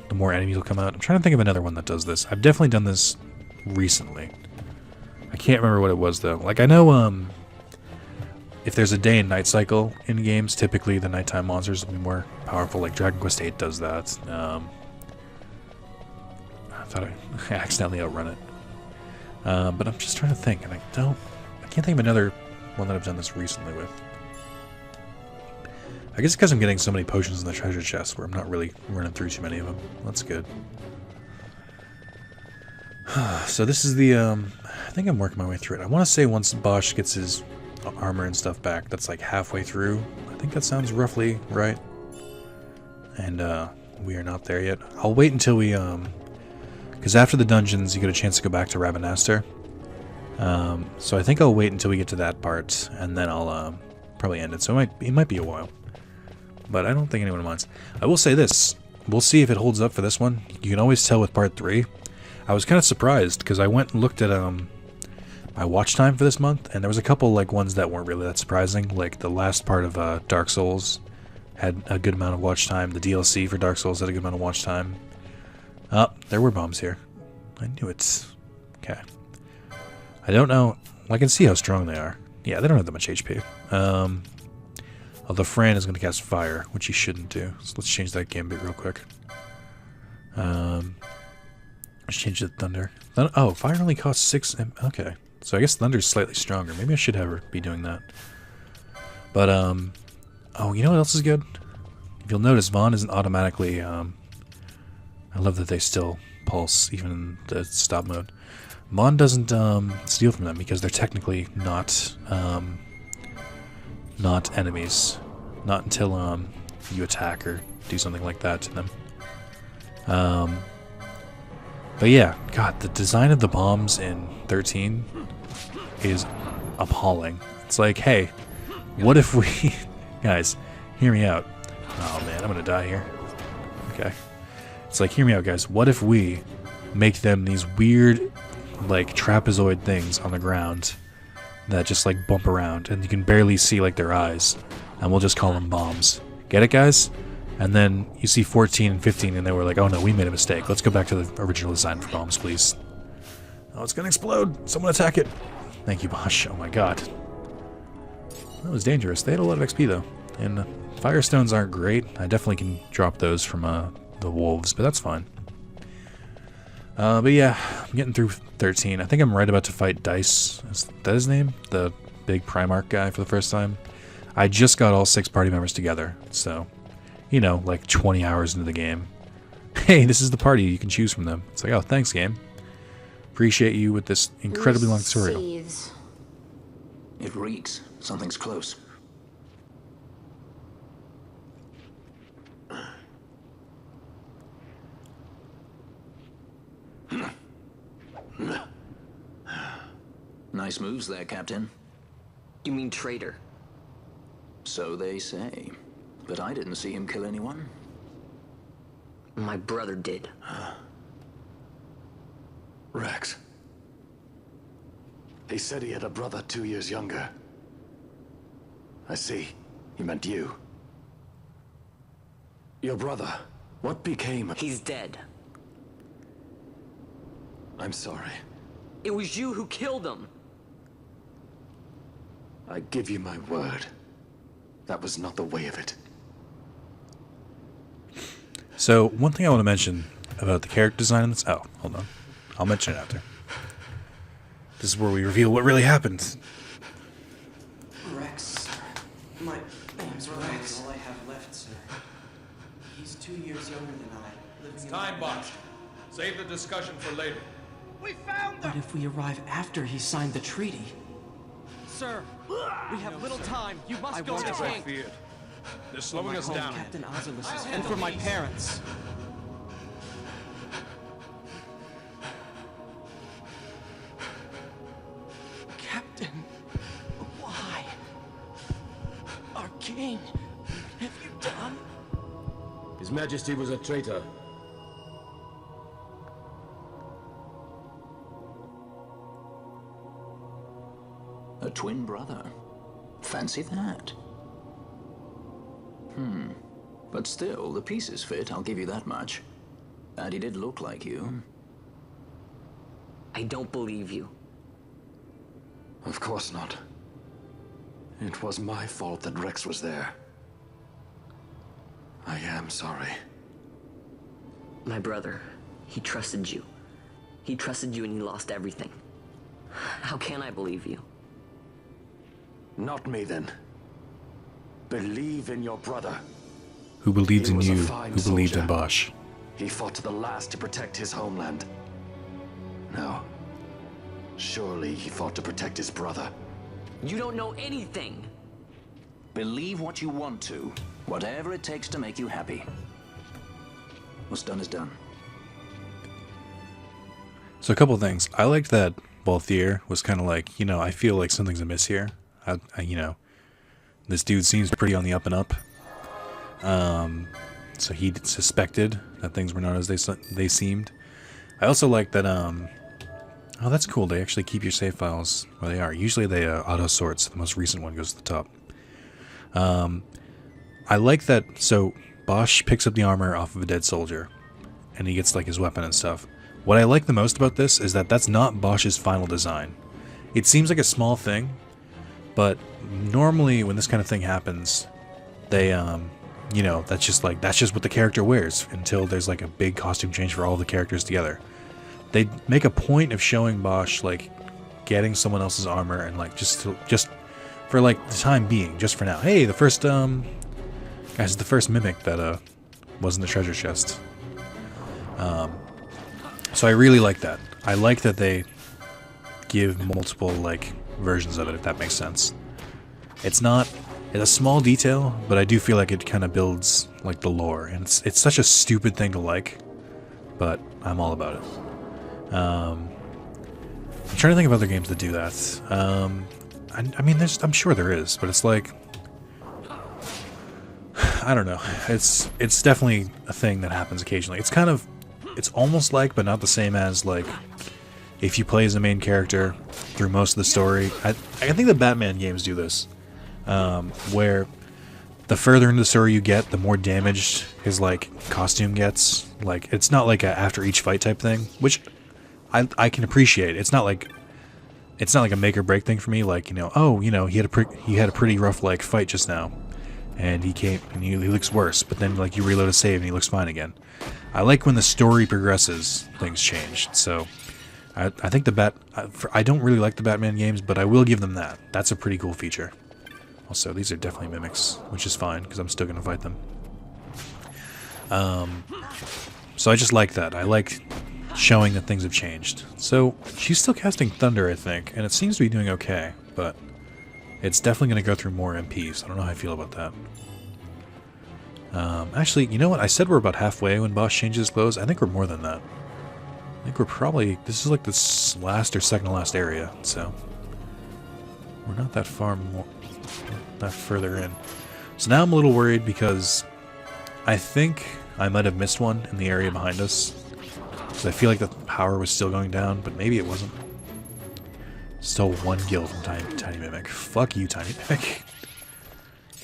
the more enemies will come out. I'm trying to think of another one that does this. I've definitely done this recently. I can't remember what it was though. Like I know if there's a day and night cycle in games, typically the nighttime monsters will be more powerful. Like Dragon Quest VIII does that. I thought I accidentally outrun it. But I'm just trying to think, and I can't think of another one that I've done this recently with. I guess because I'm getting so many potions in the treasure chest where I'm not really running through too many of them. That's good. So this is the, I think I'm working my way through it. I want to say once Bosch gets his armor and stuff back, that's like halfway through. I think that sounds roughly right. And we are not there yet. I'll wait until we, because after the dungeons you get a chance to go back to Rabanastre. So I think I'll wait until we get to that part, and then I'll probably end it. So it might be a while. But I don't think anyone minds. I will say this. We'll see if it holds up for this one. You can always tell with part 3. I was kind of surprised because I went and looked at my watch time for this month, and there was a couple like ones that weren't really that surprising. Like the last part of Dark Souls had a good amount of watch time. The DLC for Dark Souls had a good amount of watch time. Oh, there were bombs here. I knew it. Okay. I don't know. I can see how strong they are. Yeah, they don't have that much HP. Although Fran is going to cast fire, which he shouldn't do. So let's change that gambit real quick. Let's change the thunder. Oh, fire only costs 6. Okay, so I guess thunder's slightly stronger. Maybe I should have her be doing that. But oh, you know what else is good? If you'll notice, Vaughn isn't automatically. I love that they still pulse even in the stop mode. Mon doesn't steal from them because they're technically not enemies. Not until you attack or do something like that to them. But yeah, God, the design of the bombs in 13 is appalling. It's like, hey, what if we... Guys, hear me out. Oh man, I'm gonna die here. Okay. It's like, hear me out, guys. What if we make them these weird, like, trapezoid things on the ground that just, like, bump around, and you can barely see, like, their eyes, and we'll just call them bombs. Get it, guys? And then you see 14 and 15, and they were like, oh no, we made a mistake. Let's go back to the original design for bombs, please. Oh, it's gonna explode! Someone attack it! Thank you, Bosch. Oh my god. That was dangerous. They had a lot of XP, though. And Firestones aren't great. I definitely can drop those from the wolves, but that's fine. But yeah, I'm getting through 13. I think I'm right about to fight Dice. Is that his name? The big Primarch guy for the first time. I just got all 6 party members together, so, you know, like 20 hours into the game. Hey, this is the party, you can choose from them. It's like, oh, thanks, game. Appreciate you with this incredibly long tutorial. It reeks. Something's close. Nice moves there, Captain. You mean traitor? So they say. But I didn't see him kill anyone. My brother did. Rex. He said he had a brother 2 years younger. I see. He meant you. Your brother. What became of... He's dead. I'm sorry. It was you who killed him. I give you my word. That was not the way of it. So, one thing I want to mention about the character design in this... Oh, hold on. I'll mention it after. This is where we reveal what really happened. Rex, My name's Rex. All I have left, sir. He's 2 years younger than I. It's time, Bosch. Save the discussion for later. But if we arrive after he signed the treaty... Sir, we have little time. You must go to the king. Feared. They're slowing us down. Captain Zalis, and for my parents. Captain, why? Our king, have you done? His Majesty was a traitor. A twin brother. Fancy that. But still, the pieces fit, I'll give you that much. And he did look like you. I don't believe you. Of course not. It was my fault that Rex was there. I am sorry. My brother, he trusted you. He trusted you and he lost everything. How can I believe you? Not me, then. Believe in your brother. Who believes He in was a you? fine Who believed in soldier. Bosch? He fought to the last to protect his homeland. Now, surely he fought to protect his brother. You don't know anything. Believe what you want to. Whatever it takes to make you happy. What's done is done. So a couple things. I liked that Balthier was kind of like, you know, I feel like something's amiss here. You know, this dude seems pretty on the up and up. So he suspected that things were not as they seemed. I also like that, oh, that's cool. They actually keep your save files where they are. Usually they auto sort, so the most recent one goes to the top. I like that. So Bosch picks up the armor off of a dead soldier, and he gets like his weapon and stuff. What I like the most about this is that that's not Bosch's final design. It seems like a small thing, but normally when this kind of thing happens, they, you know, that's just what the character wears until there's like a big costume change for all the characters together. They make a point of showing Bosch like getting someone else's armor and like just for like the time being, just for now. Hey, the first guys, the first mimic that was in the treasure chest. So I really like that. I like that they give multiple like versions of it, if that makes sense. It's a small detail, but I do feel like it kind of builds like the lore, and it's such a stupid thing to like, but I'm all about it. I'm trying to think of other games that do that. I mean, I'm sure there is, but it's like, I don't know. It's definitely a thing that happens occasionally. It's almost like, but not the same as like, if you play as the main character through most of the story. I think the Batman games do this, where the further into the story you get, the more damaged his like costume gets. Like, it's not like a after each fight type thing, which I can appreciate. It's not like a make or break thing for me. Like, you know, oh, you know, he had a pretty rough like fight just now, and he looks worse. But then like you reload a save and he looks fine again. I like when the story progresses, things change. So I think I don't really like the Batman games, but I will give them that. That's a pretty cool feature. Also, these are definitely mimics, which is fine because I'm still gonna fight them. So I just like that. I like showing that things have changed. So she's still casting Thunder, I think, and it seems to be doing okay, but it's definitely going to go through more MPs. I don't know how I feel about that. Actually, you know what? I said we're about halfway when Bosch changes his clothes. I think we're more than that. I think we're probably... This is like the last or second to last area, so... We're not that far more... That further in. So now I'm a little worried because I think I might have missed one in the area behind us. So I feel like the power was still going down, but maybe it wasn't. Still one guild from Tiny Mimic. Fuck you, Tiny Mimic.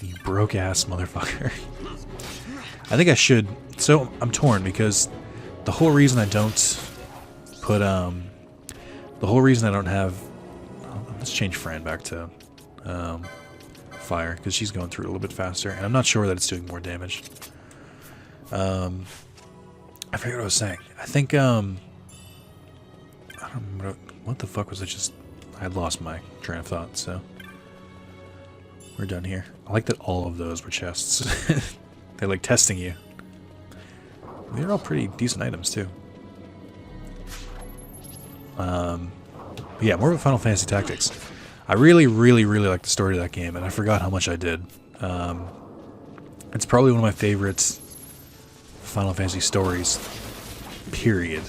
You broke-ass motherfucker. I think I should... So, I'm torn, because the whole reason I don't put, the whole reason I don't have... Let's change Fran back to, Fire, because she's going through it a little bit faster, and I'm not sure that it's doing more damage. I forget what I was saying. I think, I don't remember... What the fuck was I just... I had lost my train of thought, so... we're done here. I like that all of those were chests. They're like testing you. They're all pretty decent items too. Yeah, more of a Final Fantasy Tactics. I really like the story of that game, and I forgot how much I did. It's probably one of my favorite Final Fantasy stories, period.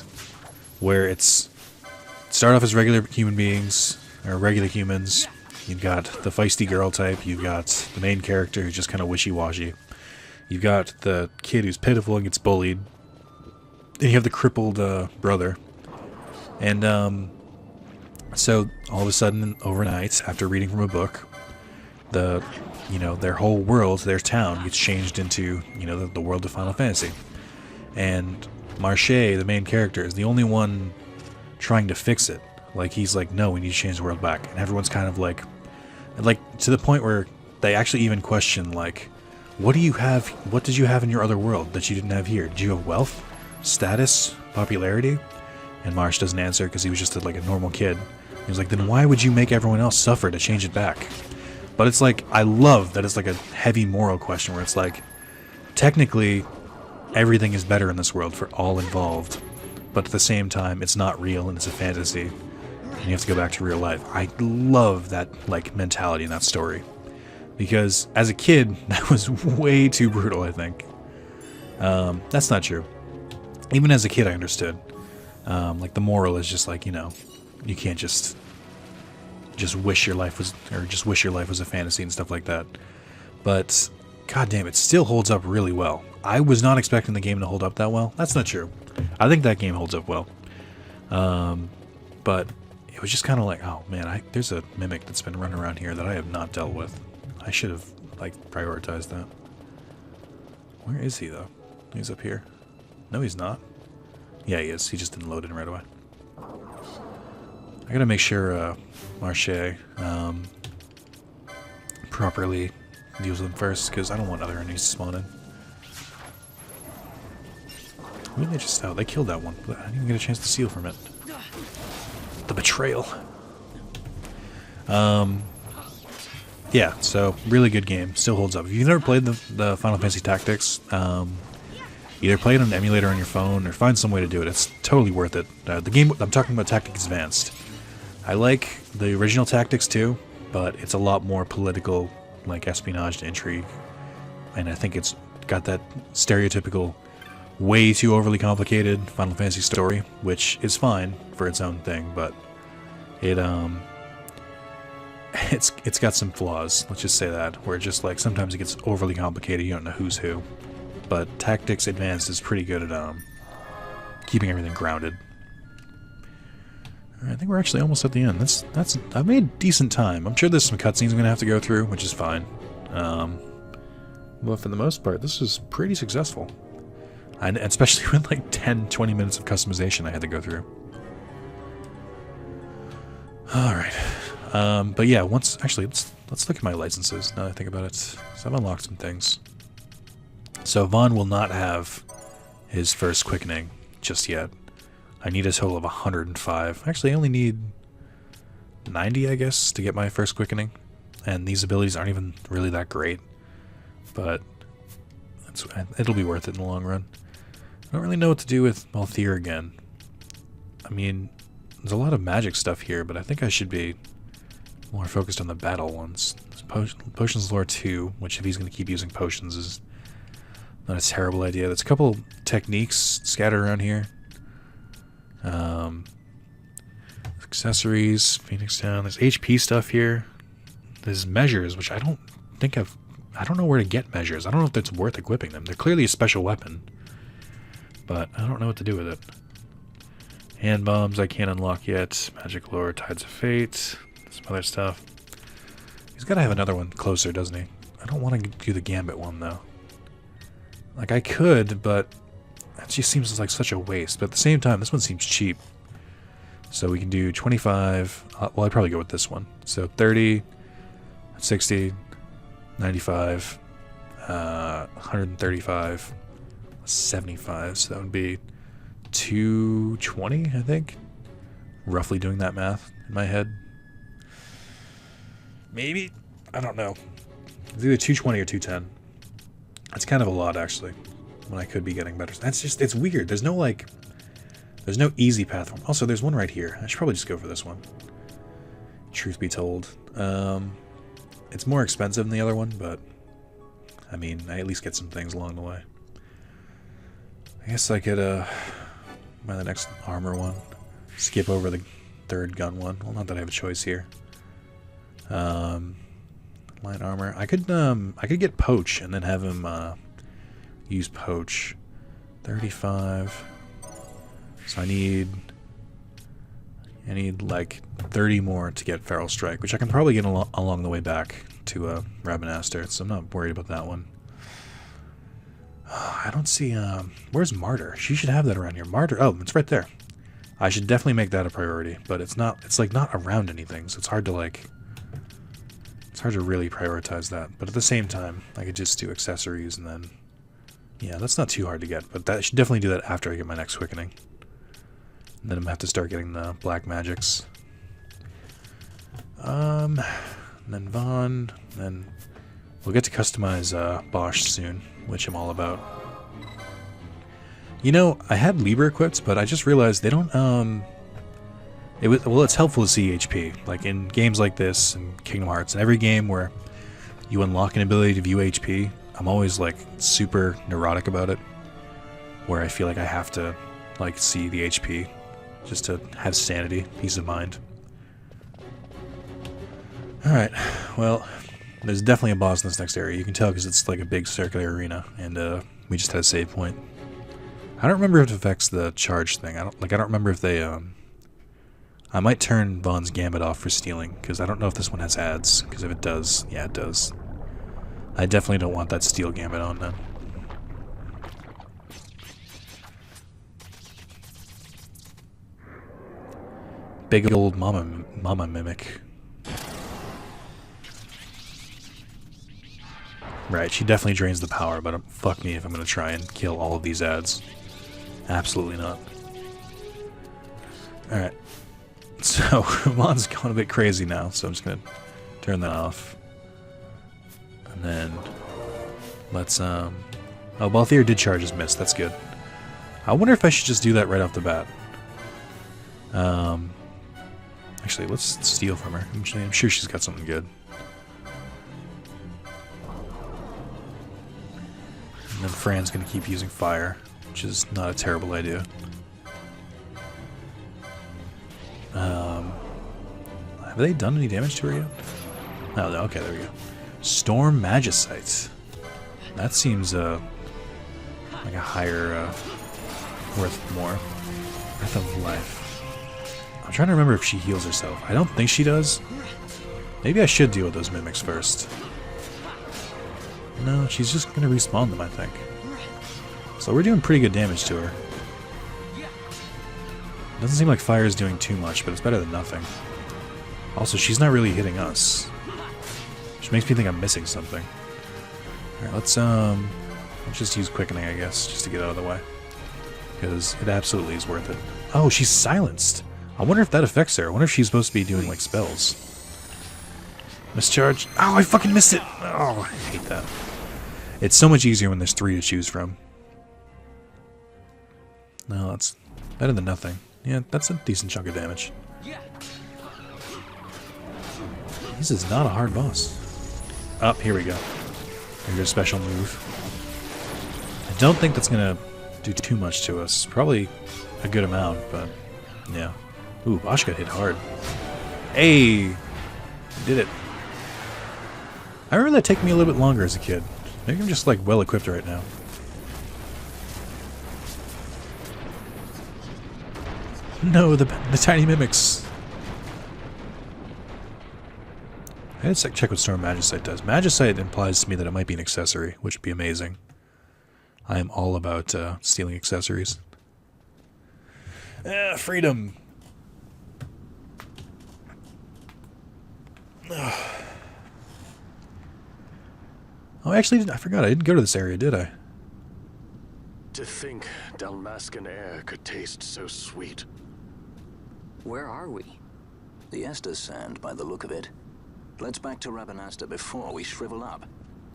Where it's start off as regular human beings, or regular humans. You've got the feisty girl type, you've got the main character who's just kind of wishy-washy. You've got the kid who's pitiful and gets bullied. Then you have the crippled brother. And so all of a sudden, overnight, after reading from a book, their whole world, their town, gets changed into the world of Final Fantasy. And Marche, the main character, is the only one trying to fix it. Like, he's like, no, we need to change the world back. And everyone's kind of like to the point where they actually even question, like, what did you have in your other world that you didn't have here? Did you have wealth, status, popularity? And Marsh doesn't answer because he was just like a normal kid. He was like, then why would you make everyone else suffer to change it back? But it's like, I love that it's like a heavy moral question where it's like, technically, everything is better in this world for all involved. But at the same time, it's not real and it's a fantasy. And you have to go back to real life. I love that like mentality in that story. Because as a kid, that was way too brutal, I think. That's not true. Even as a kid, I understood. Like the moral is just like, you can't just wish your life was, or just wish your life was a fantasy and stuff like that. But goddamn, it still holds up really well. I was not expecting the game to hold up that well. That's not true. I think that game holds up well. But it was just kind of like, oh man, there's a mimic that's been running around here that I have not dealt with. I should have prioritized that. Where is he though? He's up here. No, he's not. Yeah, he is. He just didn't load in right away. I gotta make sure Marche properly deals with them first, because I don't want other enemies to spawn in. Who did they just... Oh, they killed that one, but I didn't even get a chance to steal from it. The betrayal. Yeah, so really good game. Still holds up. If you've never played the Final Fantasy Tactics, either play it on an emulator on your phone or find some way to do it. It's totally worth it. The game I'm talking about, Tactics Advanced. I like the original Tactics too, but it's a lot more political, like espionage and intrigue. And I think it's got that stereotypical, way too overly complicated Final Fantasy story, which is fine for its own thing, but it's got some flaws, let's just say that, where just like sometimes it gets overly complicated, you don't know who's who. But Tactics Advanced is pretty good at keeping everything grounded. I think we're actually almost at the end. I've made decent time. I'm sure there's some cutscenes I'm gonna have to go through, which is fine. But for the most part, this was pretty successful. And especially with like 10-20 minutes of customization I had to go through. Alright. But yeah, let's look at my licenses now that I think about it. So I've unlocked some things. So Vaughn will not have his first quickening just yet. I need a total of 105. Actually, I only need 90, I guess, to get my first quickening. And these abilities aren't even really that great. But it'll be worth it in the long run. I don't really know what to do with Malthier again. I mean, there's a lot of magic stuff here, but I think I should be more focused on the battle ones. Potions Lore 2, which if he's going to keep using potions is not a terrible idea. There's a couple techniques scattered around here. Accessories, Phoenix Down. There's HP stuff here. There's measures, which I don't know where to get measures. I don't know if it's worth equipping them. They're clearly a special weapon, but I don't know what to do with it. Hand bombs I can't unlock yet. Magic Lore, Tides of Fate, some other stuff. He's got to have another one closer, doesn't he? I don't want to do the Gambit one though. Like I could, but it just seems like such a waste. But at the same time, this one seems cheap. So we can do 25. Well, I'd probably go with this one. So 30, 60, 95, 135, 75. So that would be 220, I think. Roughly doing that math in my head. Maybe? I don't know. It's either 220 or 210. That's kind of a lot, actually, when I could be getting better. That's just, it's weird. There's no, like, there's no easy path. Also, there's one right here. I should probably just go for this one. Truth be told. It's more expensive than the other one, but, I mean, I at least get some things along the way. I guess I could, buy the next armor one. Skip over the third gun one. Well, not that I have a choice here. Light armor. I could get Poach and then have him use Poach. 35. So I need like 30 more to get Feral Strike, which I can probably get along the way back to Rabanastre, so I'm not worried about that one. I don't see where's Martyr? She should have that around here. Martyr, oh, it's right there. I should definitely make that a priority, but it's not, it's like not around anything, so it's hard to like, it's hard to really prioritize that. But at the same time, I could just do accessories and then, yeah, that's not too hard to get, but I should definitely do that after I get my next quickening. And then I'm gonna have to start getting the black magics. And then Vaughn, then we'll get to customize Bosch soon, which I'm all about. You know, I had Libra equipped, but I just realized they don't, well, it's helpful to see HP. Like in games like this, and Kingdom Hearts, and every game where you unlock an ability to view HP, I'm always like super neurotic about it, where I feel like I have to like see the HP just to have sanity, peace of mind. Alright, well, there's definitely a boss in this next area. You can tell because it's like a big circular arena, and we just had a save point. I don't remember if it affects the charge thing. I don't remember if they I might turn Vaughn's Gambit off for stealing, because I don't know if this one has ads, because if it does, yeah, it does. I definitely don't want that Steel Gambit on then. Big old mama mimic. Right, she definitely drains the power, but fuck me if I'm gonna try and kill all of these ads. Absolutely not. Alright. So, Vaughn's going a bit crazy now, so I'm just gonna turn that off. And then, let's, oh, Balthier did charge his miss, that's good. I wonder if I should just do that right off the bat. Actually, let's steal from her. I'm sure she's got something good. And then Fran's gonna keep using fire, which is not a terrible idea. Have they done any damage to her yet? Oh, no, okay, there we go. Storm Magicite. That seems like a higher, worth more. Breath of Life. I'm trying to remember if she heals herself. I don't think she does. Maybe I should deal with those mimics first. No, she's just gonna respawn them, I think. So we're doing pretty good damage to her. Doesn't seem like fire is doing too much, but it's better than nothing. Also, she's not really hitting us, which makes me think I'm missing something. Alright, let's just use quickening, I guess, just to get out of the way. Because it absolutely is worth it. Oh, she's silenced! I wonder if that affects her. I wonder if she's supposed to be doing, like, spells. Mischarge. Oh, I fucking missed it! Oh, I hate that. It's so much easier when there's 3 to choose from. No, that's better than nothing. Yeah, that's a decent chunk of damage. This is not a hard boss. Oh, here we go. Here's a special move. I don't think that's gonna do too much to us. Probably a good amount, but yeah. Ooh, Bosch got hit hard. Hey! Did it. I remember that taking me a little bit longer as a kid. Maybe I'm just like well equipped right now. No, the tiny mimics. I had to check what Storm Magicite does. Magicite implies to me that it might be an accessory, which would be amazing. I am all about stealing accessories. Freedom! Oh, actually, I forgot. I didn't go to this area, did I? To think Dalmascan air could taste so sweet. Where are we? The Estes Sand, by the look of it. Let's back to Rabanastre before we shrivel up.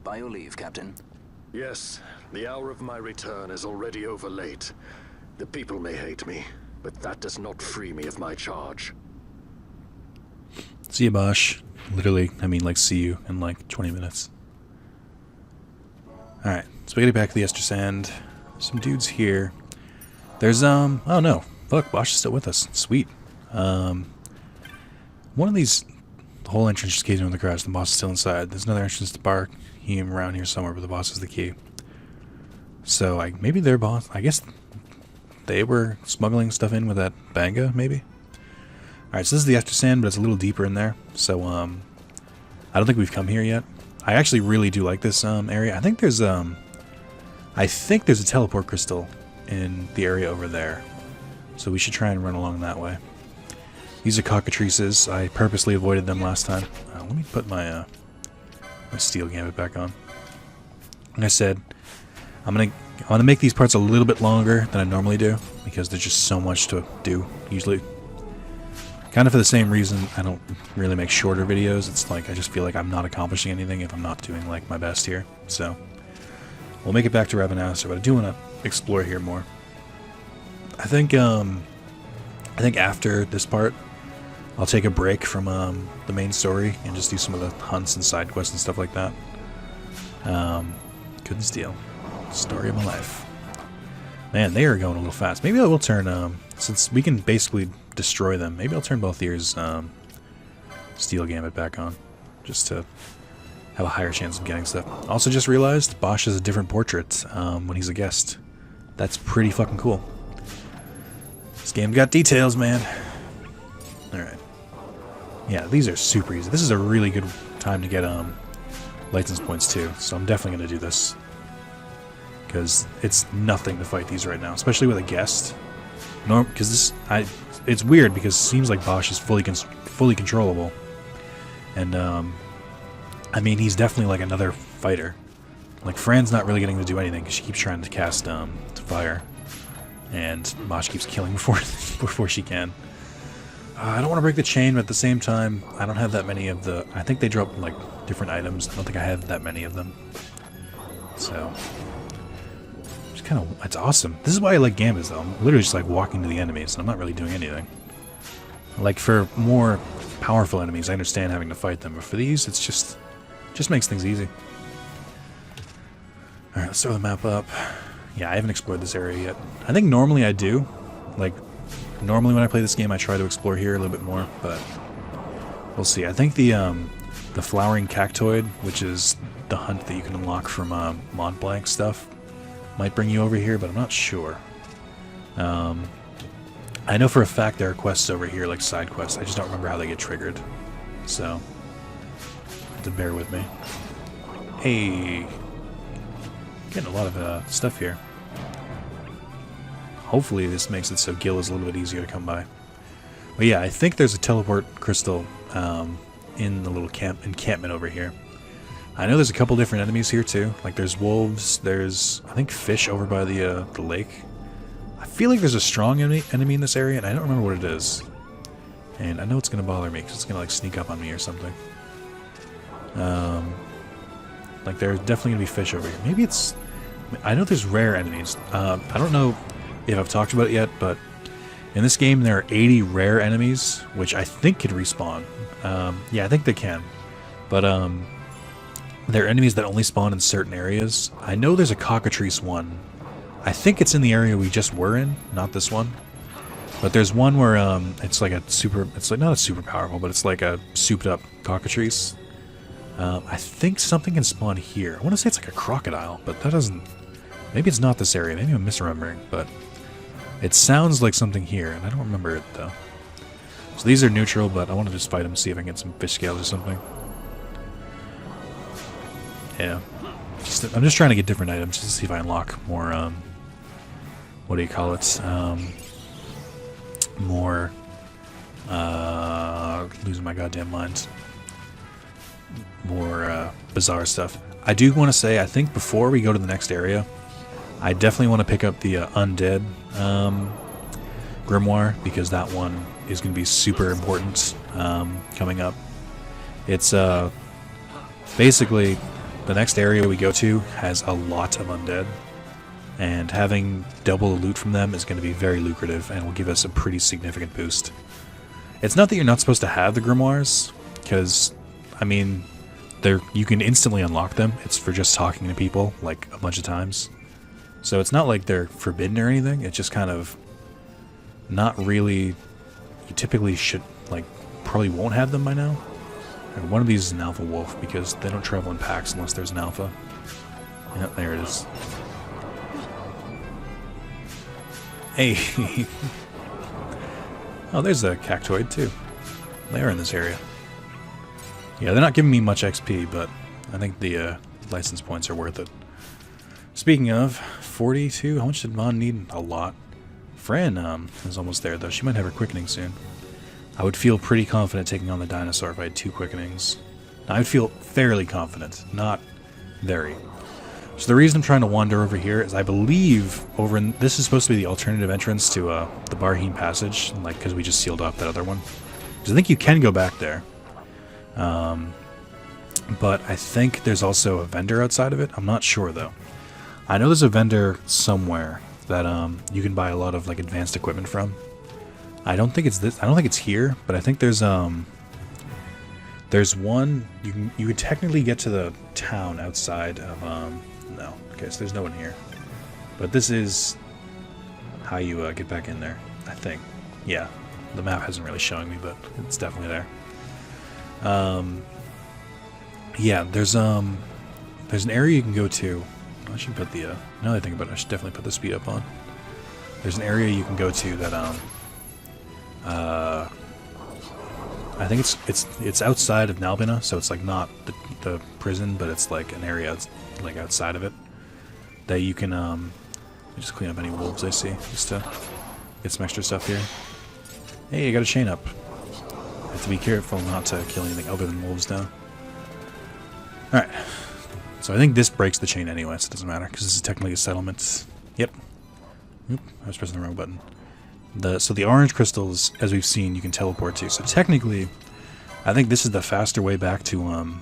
By your leave, Captain. Yes, the hour of my return is already over late. The people may hate me, but that does not free me of my charge. See you, Bosch. Literally, I mean, like, see you in like 20 minutes. Alright, so we gotta get back to the Ester Sand. Some dudes here. There's, oh no. Fuck, Bosch is still with us. Sweet. One of these, the whole entrance just came in the crash. The boss is still inside. There's another entrance to Bark. Him around here somewhere, but the boss is the key. So, maybe their boss, I guess they were smuggling stuff in with that banga, maybe? Alright, so this is the Ester Sand, but it's a little deeper in there. So, I don't think we've come here yet. I actually really do like this area. I think there's a teleport crystal in the area over there. So we should try and run along that way. These are cockatrices. I purposely avoided them last time. Let me put my my steel gambit back on. Like I said, I'm gonna make these parts a little bit longer than I normally do because there's just so much to do usually. Kind of for the same reason I don't really make shorter videos. It's like I just feel like I'm not accomplishing anything if I'm not doing like my best here. So we'll make it back to Ravenous, but I do want to explore here more. I think after this part, I'll take a break from the main story and just do some of the hunts and side quests and stuff like that. Couldn't steal. Story of my life. Man, they are going a little fast. Maybe I will turn, since we can basically destroy them, maybe I'll turn both ears steel gambit back on, just to have a higher chance of getting stuff. Also just realized Bosch has a different portrait when he's a guest. That's pretty fucking cool. This game got details, man. Alright. Yeah, these are super easy. This is a really good time to get license points too, so I'm definitely going to do this. Because it's nothing to fight these right now, especially with a guest. Because it's weird because it seems like Bosch is fully controllable. And, I mean, he's definitely like another fighter. Like, Fran's not really getting to do anything because she keeps trying to cast to fire. And Bosch keeps killing before she can. I don't want to break the chain, but at the same time, I don't have that many of the... I think they drop, like, different items. I don't think I have that many of them. So... it's kind of... it's awesome. This is why I like Gambits, though. I'm literally just, like, walking to the enemies, and I'm not really doing anything. Like, for more powerful enemies, I understand having to fight them. But for these, it's just makes things easy. Alright, let's throw the map up. Yeah, I haven't explored this area yet. I think normally I do. Like, normally when I play this game, I try to explore here a little bit more, but we'll see. I think the flowering cactoid, which is the hunt that you can unlock from Mont Blanc stuff, might bring you over here, but I'm not sure. I know for a fact there are quests over here, like side quests. I just don't remember how they get triggered. So, have to bear with me. Hey! Getting a lot of stuff here. Hopefully this makes it so Gil is a little bit easier to come by. But yeah, I think there's a teleport crystal in the little encampment over here. I know there's a couple different enemies here too. Like there's wolves, there's I think fish over by the lake. I feel like there's a strong enemy in this area, and I don't remember what it is. And I know it's gonna bother me because it's gonna like sneak up on me or something. Like there's definitely gonna be fish over here. Maybe it's... I know there's rare enemies. I don't know if I've talked about it yet, but in this game there are 80 rare enemies, which I think can respawn. Yeah, I think they can. But they're enemies that only spawn in certain areas. I know there's a cockatrice one. I think it's in the area we just were in, not this one. But there's one where it's like a super... it's like not a super powerful, but it's like a souped up cockatrice. I think something can spawn here. I want to say it's like a crocodile, but that doesn't... maybe it's not this area. Maybe I'm misremembering, but it sounds like something here, and I don't remember it, though. So these are neutral, but I want to just fight them, see if I can get some fish scales or something. Yeah. I'm just trying to get different items to see if I unlock more, what do you call it? More, losing my goddamn mind. More bizarre stuff. I do want to say, I think before we go to the next area, I definitely want to pick up the undead grimoire, because that one is going to be super important coming up. It's basically the next area we go to has a lot of undead, and having double the loot from them is going to be very lucrative and will give us a pretty significant boost. It's not that you're not supposed to have the grimoires, because, I mean, you can instantly unlock them. It's for just talking to people, like, a bunch of times. So it's not like they're forbidden or anything. It's just kind of not really... You typically should, like, probably won't have them by now. And one of these is an alpha wolf, because they don't travel in packs unless there's an alpha. Yep, there it is. Hey! Oh, there's a cactoid, too. They are in this area. Yeah, they're not giving me much XP, but I think the license points are worth it. Speaking of, 42, how much did Vaughn need? A lot. Fran is almost there, though. She might have her quickening soon. I would feel pretty confident taking on the dinosaur if I had 2 quickenings. Now, I would feel fairly confident, not very. So the reason I'm trying to wander over here is I believe over in... This is supposed to be the alternative entrance to the Barheen Passage, like, because we just sealed off that other one. Because I think you can go back there. But I think there's also a vendor outside of it. I'm not sure, though. I know there's a vendor somewhere that you can buy a lot of, like, advanced equipment from. I don't think it's this. I don't think it's here, but I think there's one. You could technically get to the town outside of no. Okay, so there's no one here. But this is how you get back in there, I think. Yeah, the map isn't really showing me, but it's definitely there. Yeah, there's an area you can go to. I should put the now that I think about it, I should definitely put the speed up on. There's an area you can go to that I think it's outside of Nalbina, so it's like not the prison, but it's like an area like outside of it that you can just clean up any wolves I see, just to get some extra stuff here. Hey, I got a chain up. I have to be careful not to kill anything other than wolves now. Alright. So I think this breaks the chain anyway, so it doesn't matter, because this is technically a settlement. Yep. Oop, I was pressing the wrong button. So the orange crystals, as we've seen, you can teleport to. So technically, I think this is the faster way back to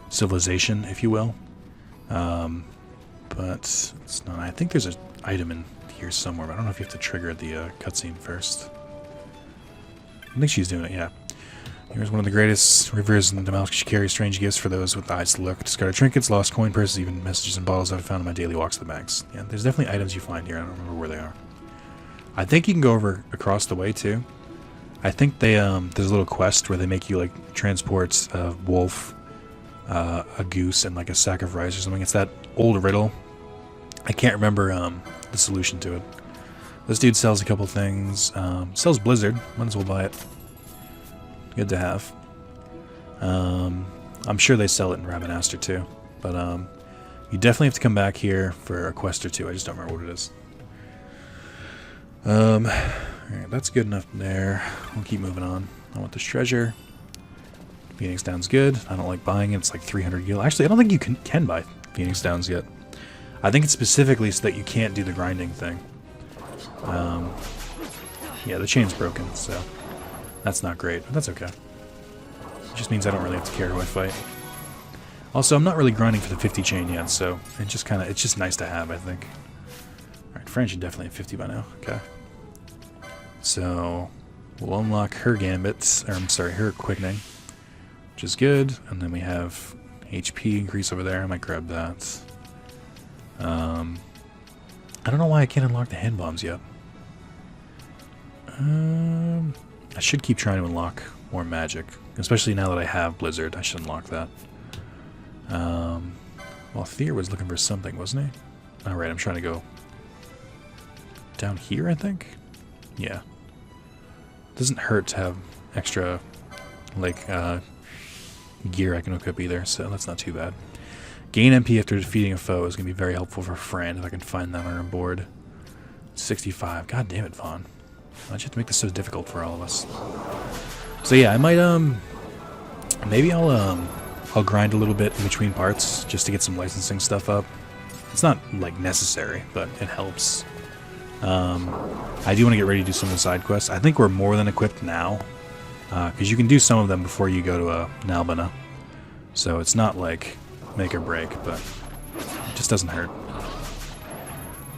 civilization, if you will. But it's not. I think there's an item in here somewhere, but I don't know if you have to trigger the cutscene first. I think she's doing it, yeah. Here's one of the greatest rivers in Damascus. She carries strange gifts for those with eyes to look. Discarded trinkets, lost coin purses, even messages and bottles I've found in my daily walks to the banks. Yeah, there's definitely items you find here. I don't remember where they are. I think you can go over across the way too. I think they there's a little quest where they make you like transport a wolf, a goose, and like a sack of rice or something. It's that old riddle. I can't remember the solution to it. This dude sells a couple things. Sells Blizzard. Might as well buy it. Good to have. I'm sure they sell it in Rabanastre too. But you definitely have to come back here for a quest or two. I just don't remember what it is. Alright, that's good enough there. We'll keep moving on. I want this treasure. Phoenix Down's good. I don't like buying it. It's like 300 gil. Actually, I don't think you can buy Phoenix Downs yet. I think it's specifically so that you can't do the grinding thing. Yeah, the chain's broken, so that's not great, but that's okay. It just means I don't really have to care who I fight. Also, I'm not really grinding for the 50 chain yet, so it's just nice to have, I think. Alright, Fran should definitely have 50 by now. Okay. So we'll unlock her gambits, or I'm sorry, her quickening, which is good. And then we have HP increase over there. I might grab that. I don't know why I can't unlock the hand bombs yet. I should keep trying to unlock more magic, especially now that I have Blizzard. I should unlock that. Well, Thier was looking for something, wasn't he? Alright, I'm trying to go down here, I think? Yeah. Doesn't hurt to have extra, like, gear I can equip either, so that's not too bad. Gain MP after defeating a foe is going to be very helpful for Fran if I can find that on her board. 65. God damn it, Vaughn. Why'd you have to make this so difficult for all of us? So yeah, I might, maybe I'll grind a little bit in between parts just to get some licensing stuff up. It's not, like, necessary, but it helps. I do want to get ready to do some of the side quests. I think we're more than equipped now, because you can do some of them before you go to Nalbina. So it's not like make or break, but it just doesn't hurt.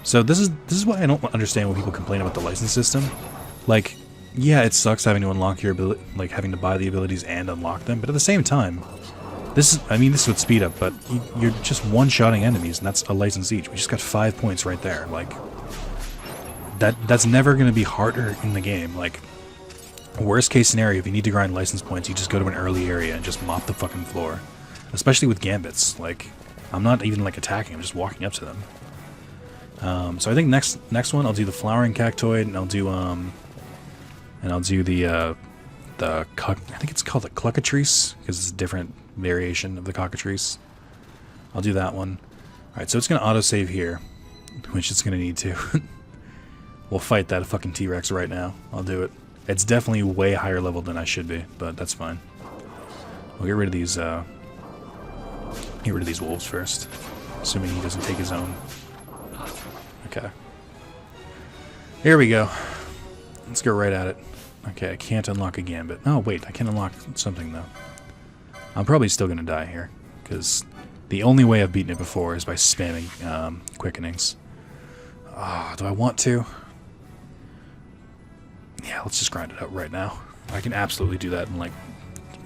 So this is why I don't understand when people complain about the license system. Like, yeah, it sucks having to unlock your ability, like having to buy the abilities and unlock them, but at the same time, this would speed up, but you're just one-shotting enemies, and that's a license each. We just got 5 points right there. Like, that's never going to be harder in the game. Like, worst case scenario, if you need to grind license points, you just go to an early area and just mop the fucking floor. Especially with gambits. Like, I'm not even like attacking, I'm just walking up to them. So I think next one I'll do the flowering cactoid, and I'll do the I think it's called the cluckatrice, because it's a different variation of the cockatrice. I'll do that one. Alright, so it's going to autosave here, which it's going to need to. We'll fight that fucking T-Rex right now. I'll do it. It's definitely way higher level than I should be, but that's fine. We'll get rid of these wolves first, assuming he doesn't take his own. Okay. Here we go. Let's go right at it. Okay, I can't unlock a gambit. Oh, wait, I can unlock something, though. I'm probably still going to die here, because the only way I've beaten it before is by spamming quickenings. Oh, do I want to? Yeah, let's just grind it out right now. I can absolutely do that in like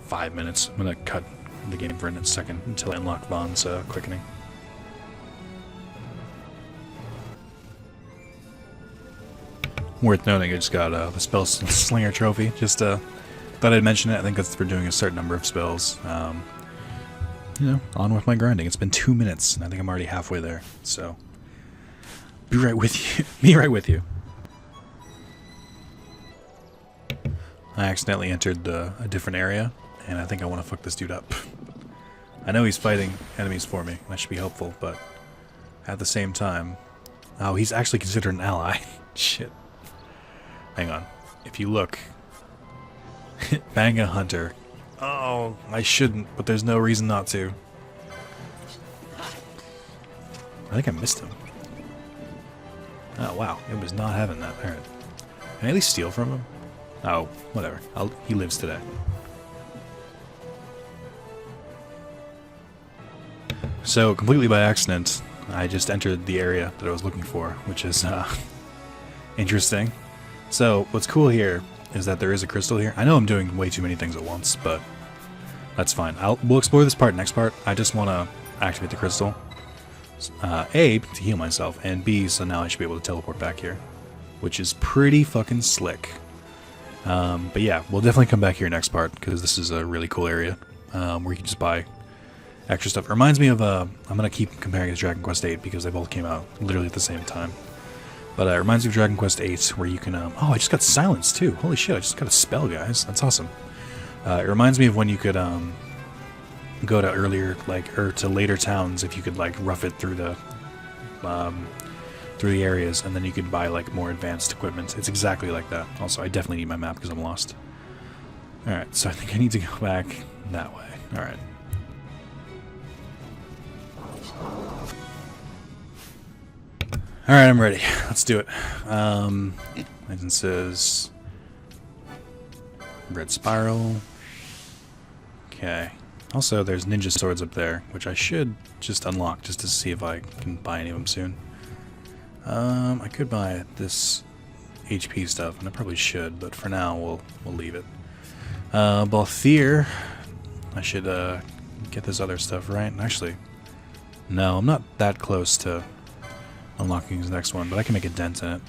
5 minutes. I'm going to cut the game for a second until I unlock Vaughn's quickening. Worth noting, I just got the Spell Slinger trophy. Just thought I'd mention it. I think that's for doing a certain number of spells. You know, on with my grinding. It's been 2 minutes, and I think I'm already halfway there. So, be right with you. Be right with you. I accidentally entered a different area, and I think I want to fuck this dude up. I know he's fighting enemies for me. That should be helpful, but at the same time... Oh, he's actually considered an ally. Shit. Hang on. If you look... Bang a hunter. Oh, I shouldn't, but there's no reason not to. I think I missed him. Oh, wow. It was not having that. Alright. Can I at least steal from him? Oh, whatever. He lives today. So, completely by accident, I just entered the area that I was looking for, which is interesting. So, what's cool here is that there is a crystal here. I know I'm doing way too many things at once, but that's fine. We'll explore this part next part. I just want to activate the crystal. A, to heal myself, and B, so now I should be able to teleport back here, which is pretty fucking slick. But yeah, we'll definitely come back here next part, because this is a really cool area, where you can just buy extra stuff. It reminds me of, I'm going to keep comparing it to Dragon Quest VIII, because they both came out literally at the same time. But it reminds me of Dragon Quest VIII, where you can, oh, I just got silence too. Holy shit, I just got a spell, guys. That's awesome. It reminds me of when you could, go to earlier, like, or to later towns if you could, like, rough it through the areas, and then you could buy, like, more advanced equipment. It's exactly like that. Also, I definitely need my map because I'm lost. Alright, so I think I need to go back that way. Alright. Alright, I'm ready. Let's do it. Licenses. Red Spiral. Okay. Also, there's ninja swords up there, which I should just unlock just to see if I can buy any of them soon. I could buy this HP stuff, and I probably should, but for now we'll leave it. Balthier. I should get this other stuff, right? Actually, no, I'm not that close to unlocking the next one, but I can make a dent in it.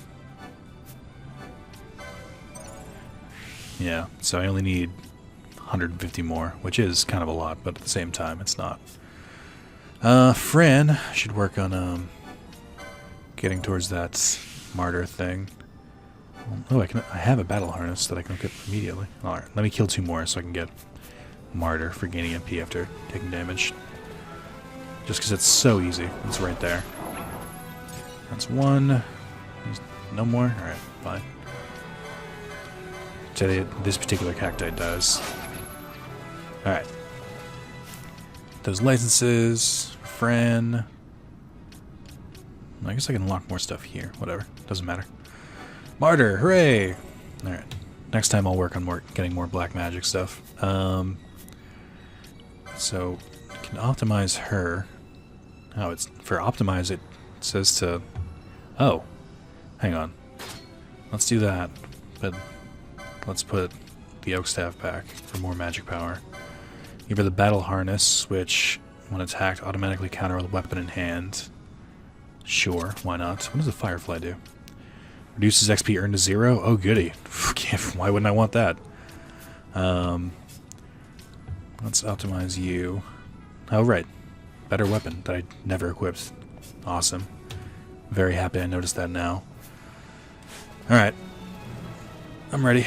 Yeah, so I only need 150 more, which is kind of a lot, but at the same time, it's not. Fran should work on getting towards that martyr thing. Oh, I have a battle harness that I can get immediately. Alright, let me kill 2 more so I can get martyr for gaining MP after taking damage. Just because it's so easy. It's right there. That's 1. There's no more? Alright, fine. Today, this particular cacti does. Alright. Those licenses. Fran. I guess I can unlock more stuff here. Whatever. Doesn't matter. Martyr! Hooray! Alright. Next time I'll work on getting more black magic stuff. So, can optimize her. Oh, it's for optimize it says to... Oh, hang on. Let's do that, but let's put the Oak Staff back for more magic power. Give her the Battle Harness, which, when attacked, automatically counter with a weapon in hand. Sure, why not? What does the Firefly do? Reduces XP earned to 0? Oh, goody. Why wouldn't I want that? Let's optimize you. Oh, right. Better weapon that I never equipped. Awesome. Very happy I noticed that now. Alright. I'm ready.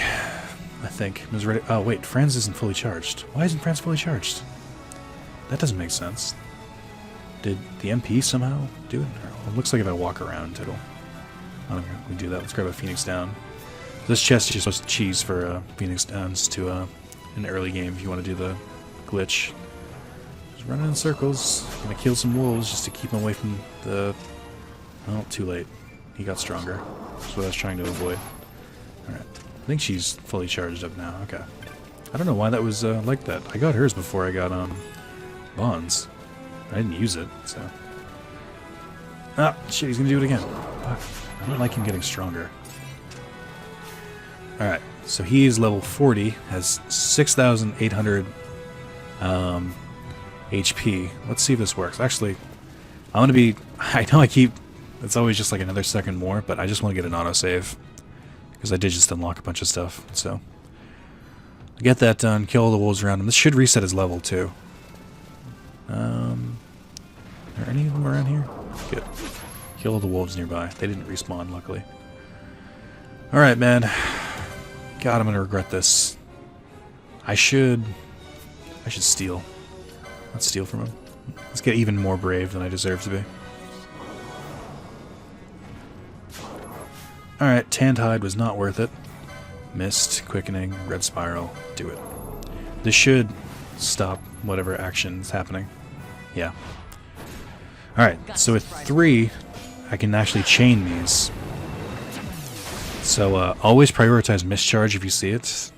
I think. I was ready. Oh, wait. Franz isn't fully charged. Why isn't Franz fully charged? That doesn't make sense. Did the MP somehow do it? Well, it looks like if I walk around, it'll... I don't know. We do that. Let's grab a Phoenix down. This chest is just supposed to cheese for Phoenix Downs to an early game if you want to do the glitch. Just running in circles. Gonna kill some wolves just to keep him away from the... Well, too late. He got stronger. That's what I was trying to avoid. Alright. I think she's fully charged up now. Okay. I don't know why that was like that. I got hers before I got Bonds. I didn't use it, so... Ah, shit, he's gonna do it again. Fuck. I don't like him getting stronger. Alright, so he is level 40, has 6,800 HP. Let's see if this works. Actually, I'm gonna be... I know I keep... It's always just like another second more, but I just want to get an autosave. Because I did just unlock a bunch of stuff, so... I'll get that done, kill all the wolves around him. This should reset his level, too. Are there any of them around here? Good. Kill all the wolves nearby. They didn't respawn, luckily. Alright, man. God, I'm gonna regret this. I should steal. Let's steal from him. Let's get even more brave than I deserve to be. Alright, Tanned Hide was not worth it. Mist, Quickening, Red Spiral. Do it. This should stop whatever action is happening. Yeah. Alright, so with 3, I can actually chain these. So, always prioritize Mischarge if you see it.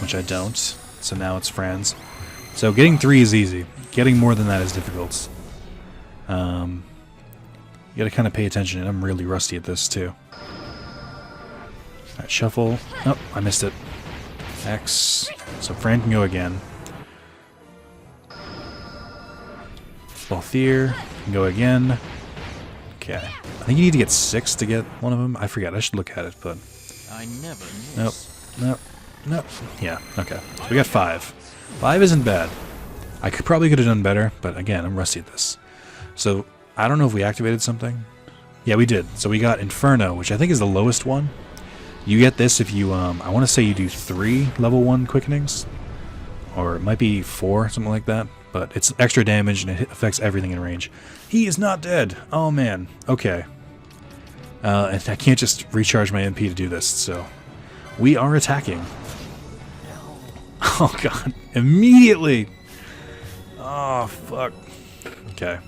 Which I don't. So now it's Franz. So getting 3 is easy. Getting more than that is difficult. You gotta kind of pay attention, and I'm really rusty at this, too. Alright, shuffle. Oh, I missed it. X. So Fran can go again. Balthier can go again. Okay. I think you need to get 6 to get one of them. I forget. I should look at it, but... I never miss. Nope. Nope. Nope. Yeah, okay. So we got 5. 5 isn't bad. I probably could have done better, but again, I'm rusty at this. So, I don't know if we activated something. Yeah, we did. So we got Inferno, which I think is the lowest one. You get this if you, I want to say you do 3 level 1 quickenings. Or it might be 4, something like that. But it's extra damage and it affects everything in range. He is not dead. Oh man. Okay. And I can't just recharge my MP to do this, so... We are attacking. Oh god. Immediately! Oh, fuck. Okay.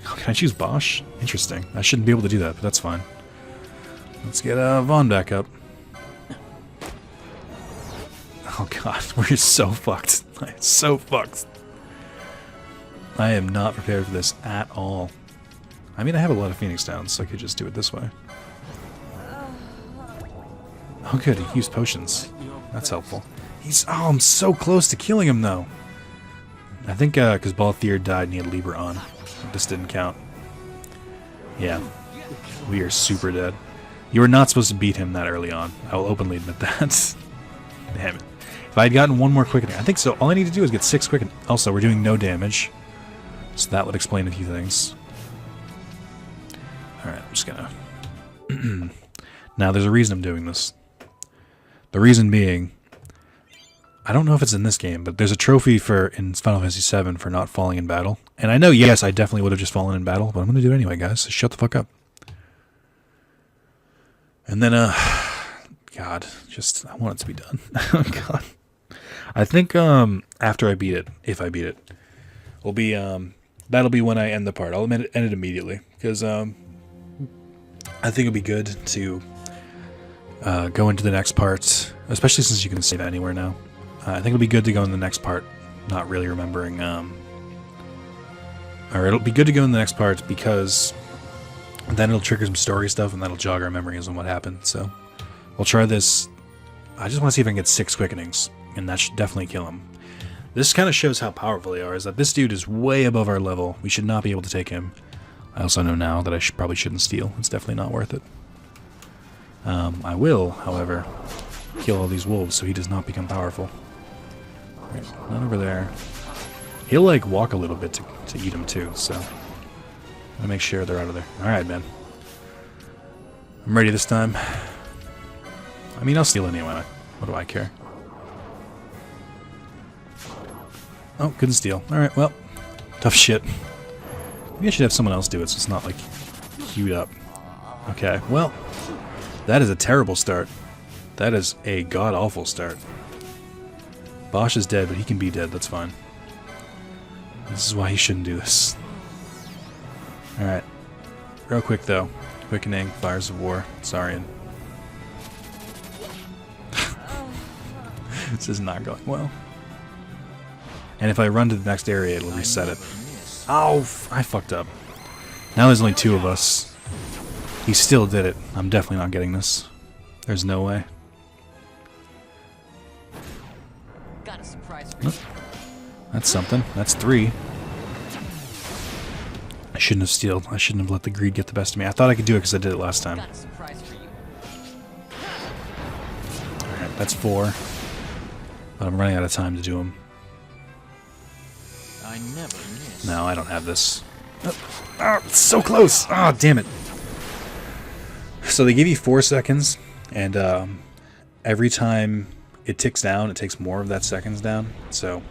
Oh, can I choose Bosch? Interesting. I shouldn't be able to do that, but that's fine. Let's get Vaughn back up. Oh god, we're so fucked. I'm so fucked. I am not prepared for this at all. I mean, I have a lot of Phoenix Downs, so I could just do it this way. Oh good, he used potions. That's helpful. Oh, I'm so close to killing him, though. I think because Balthier died and he had Libra on. This didn't count. Yeah. We are super dead. You were not supposed to beat him that early on. I will openly admit that. Damn it. If I had gotten one more quickening, I think so. All I need to do is get 6 quickening. Also, we're doing no damage. So that would explain a few things. Alright, I'm just gonna... Now, there's a reason I'm doing this. The reason being... I don't know if it's in this game, but there's a trophy in Final Fantasy VII for not falling in battle. And I know, yes, I definitely would have just fallen in battle, but I'm going to do it anyway, guys. So shut the fuck up. And then, God, just, I want it to be done. Oh, God. I think after I beat it, if I beat it, will be, that'll be when I end the part. I'll end it immediately, because I think it'll be good to go into the next part, especially since you can save anywhere now. I think it'll be good to go in the next part not really remembering. Or it'll be good to go in the next part because then it'll trigger some story stuff and that'll jog our memories on what happened. So we'll try this. I just want to see if I can get 6 quickenings, and that should definitely kill him. This kind of shows how powerful they are, is that this dude is way above our level. We should not be able to take him. I also know now that I probably shouldn't steal. It's definitely not worth it. I will, however, kill all these wolves so he does not become powerful. Right, none over there. He'll, like, walk a little bit to eat them, too, so... I'm gonna make sure they're out of there. Alright, man. I'm ready this time. I mean, I'll steal anyway. What do I care? Oh, couldn't steal. Alright, well. Tough shit. Maybe I should have someone else do it so it's not, like, queued up. Okay, well. That is a terrible start. That is a god-awful start. Bosch is dead, but he can be dead. That's fine. This is why he shouldn't do this. Alright. Real quick, though. Quickening, Fires of War, Saurian. This is not going well. And if I run to the next area, it'll reset it. Oh, I fucked up. Now there's only 2 of us. He still did it. I'm definitely not getting this. There's no way. Got a surprise for you. That's something. That's 3. I shouldn't have stealed. I shouldn't have let the greed get the best of me. I thought I could do it because I did it last time. Got a surprise for you. Alright, that's 4. But I'm running out of time to do them. I never miss. No, I don't have this. Oh, it's so close! Oh, damn it. So they give you 4 seconds, and every time it ticks down, it takes more of that seconds down. So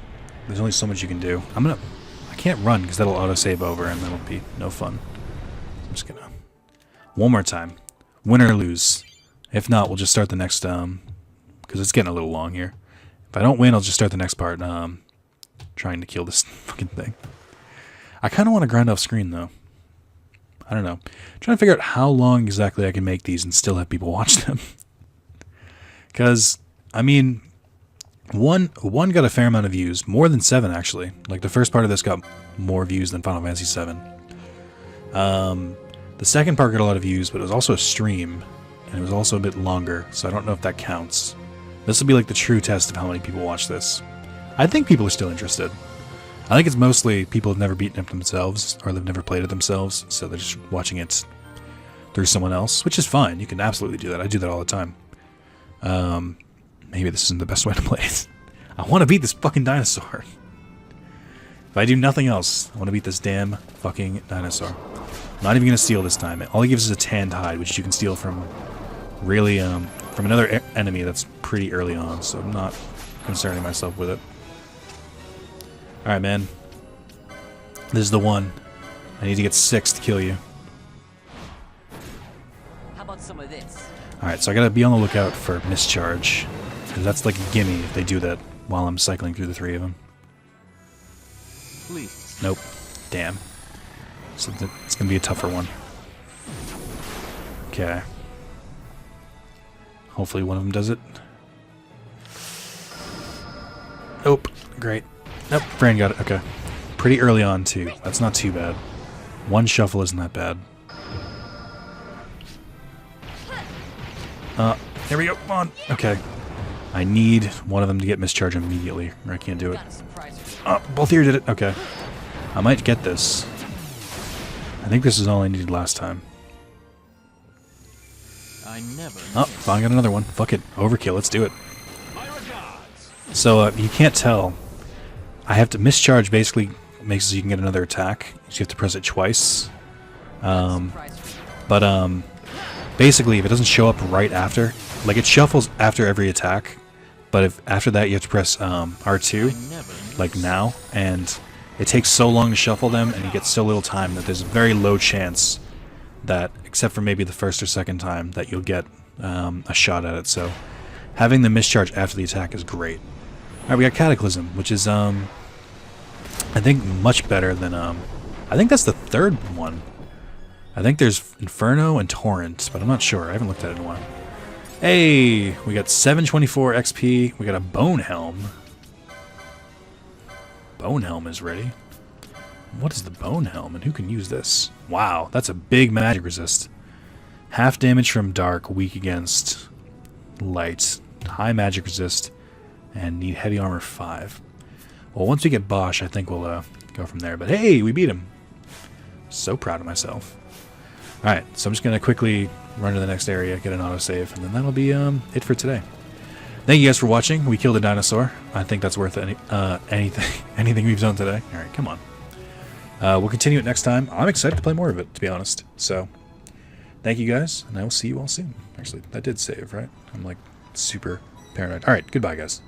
there's only so much you can do. I can't run because that'll autosave over, and that'll be no fun. I'm just gonna... One more time. Win or lose. If not, we'll just start the next, because it's getting a little long here. If I don't win, I'll just start the next part, trying to kill this fucking thing. I kind of want to grind off screen, though. I don't know. I'm trying to figure out how long exactly I can make these and still have people watch them. Because, I mean, one got a fair amount of views. More than 7, actually. Like, the first part of this got more views than Final Fantasy VII. The second part got a lot of views, but it was also a stream. And it was also a bit longer, so I don't know if that counts. This will be like the true test of how many people watch this. I think people are still interested. I think it's mostly people who've never beaten it themselves, or they've never played it themselves, so they're just watching it through someone else, which is fine. You can absolutely do that. I do that all the time. Maybe this isn't the best way to play it. I want to beat this fucking dinosaur. If I do nothing else, I want to beat this damn fucking dinosaur. I'm not even going to steal this time. All he gives is a tanned hide, which you can steal from really, from another enemy that's pretty early on, so I'm not concerning myself with it. Alright, man. This is the one. I need to get 6 to kill you. How about some of this? Alright, so I gotta be on the lookout for mischarge. Because that's like a gimme if they do that while I'm cycling through the 3 of them. Please. Nope. Damn. So it's gonna be a tougher one. Okay. Hopefully one of them does it. Nope. Great. Nope. Fran got it. Okay. Pretty early on, too. That's not too bad. 1 shuffle isn't that bad. There we go. Come on. Okay. I need one of them to get mischarge immediately, or I can't do it. Oh, both here did it. Okay. I might get this. I think this is all I needed last time. I never. Oh, I got another one. Fuck it. Overkill. Let's do it. So, you can't tell. I have to mischarge basically makes it so you can get another attack. So you have to press it twice. Basically, if it doesn't show up right after, like it shuffles after every attack, but if after that you have to press R2, like now, and it takes so long to shuffle them, and you get so little time that there's a very low chance that, except for maybe the first or second time, that you'll get a shot at it. So having the mischarge after the attack is great. Alright, we got Cataclysm, which is, I think much better than, I think that's the 3rd one. I think there's Inferno and Torrent, but I'm not sure. I haven't looked at it in a while. Hey! We got 724 XP. We got a Bone Helm. bone helm is ready. What is the bone helm, and who can use this? Wow, that's a big magic resist. Half damage from dark, weak against light, high magic resist, and need heavy armor 5. Well, once we get Bosch, I think we'll go from there. But hey, we beat him. So proud of myself. Alright, so I'm just going to quickly run to the next area, get an autosave, and then that'll be it for today. Thank you guys for watching. We killed a dinosaur. I think that's worth anything we've done today. Alright, come on. We'll continue it next time. I'm excited to play more of it, to be honest. So, thank you guys, and I will see you all soon. Actually, that did save, right? I'm like super paranoid. Alright, goodbye guys.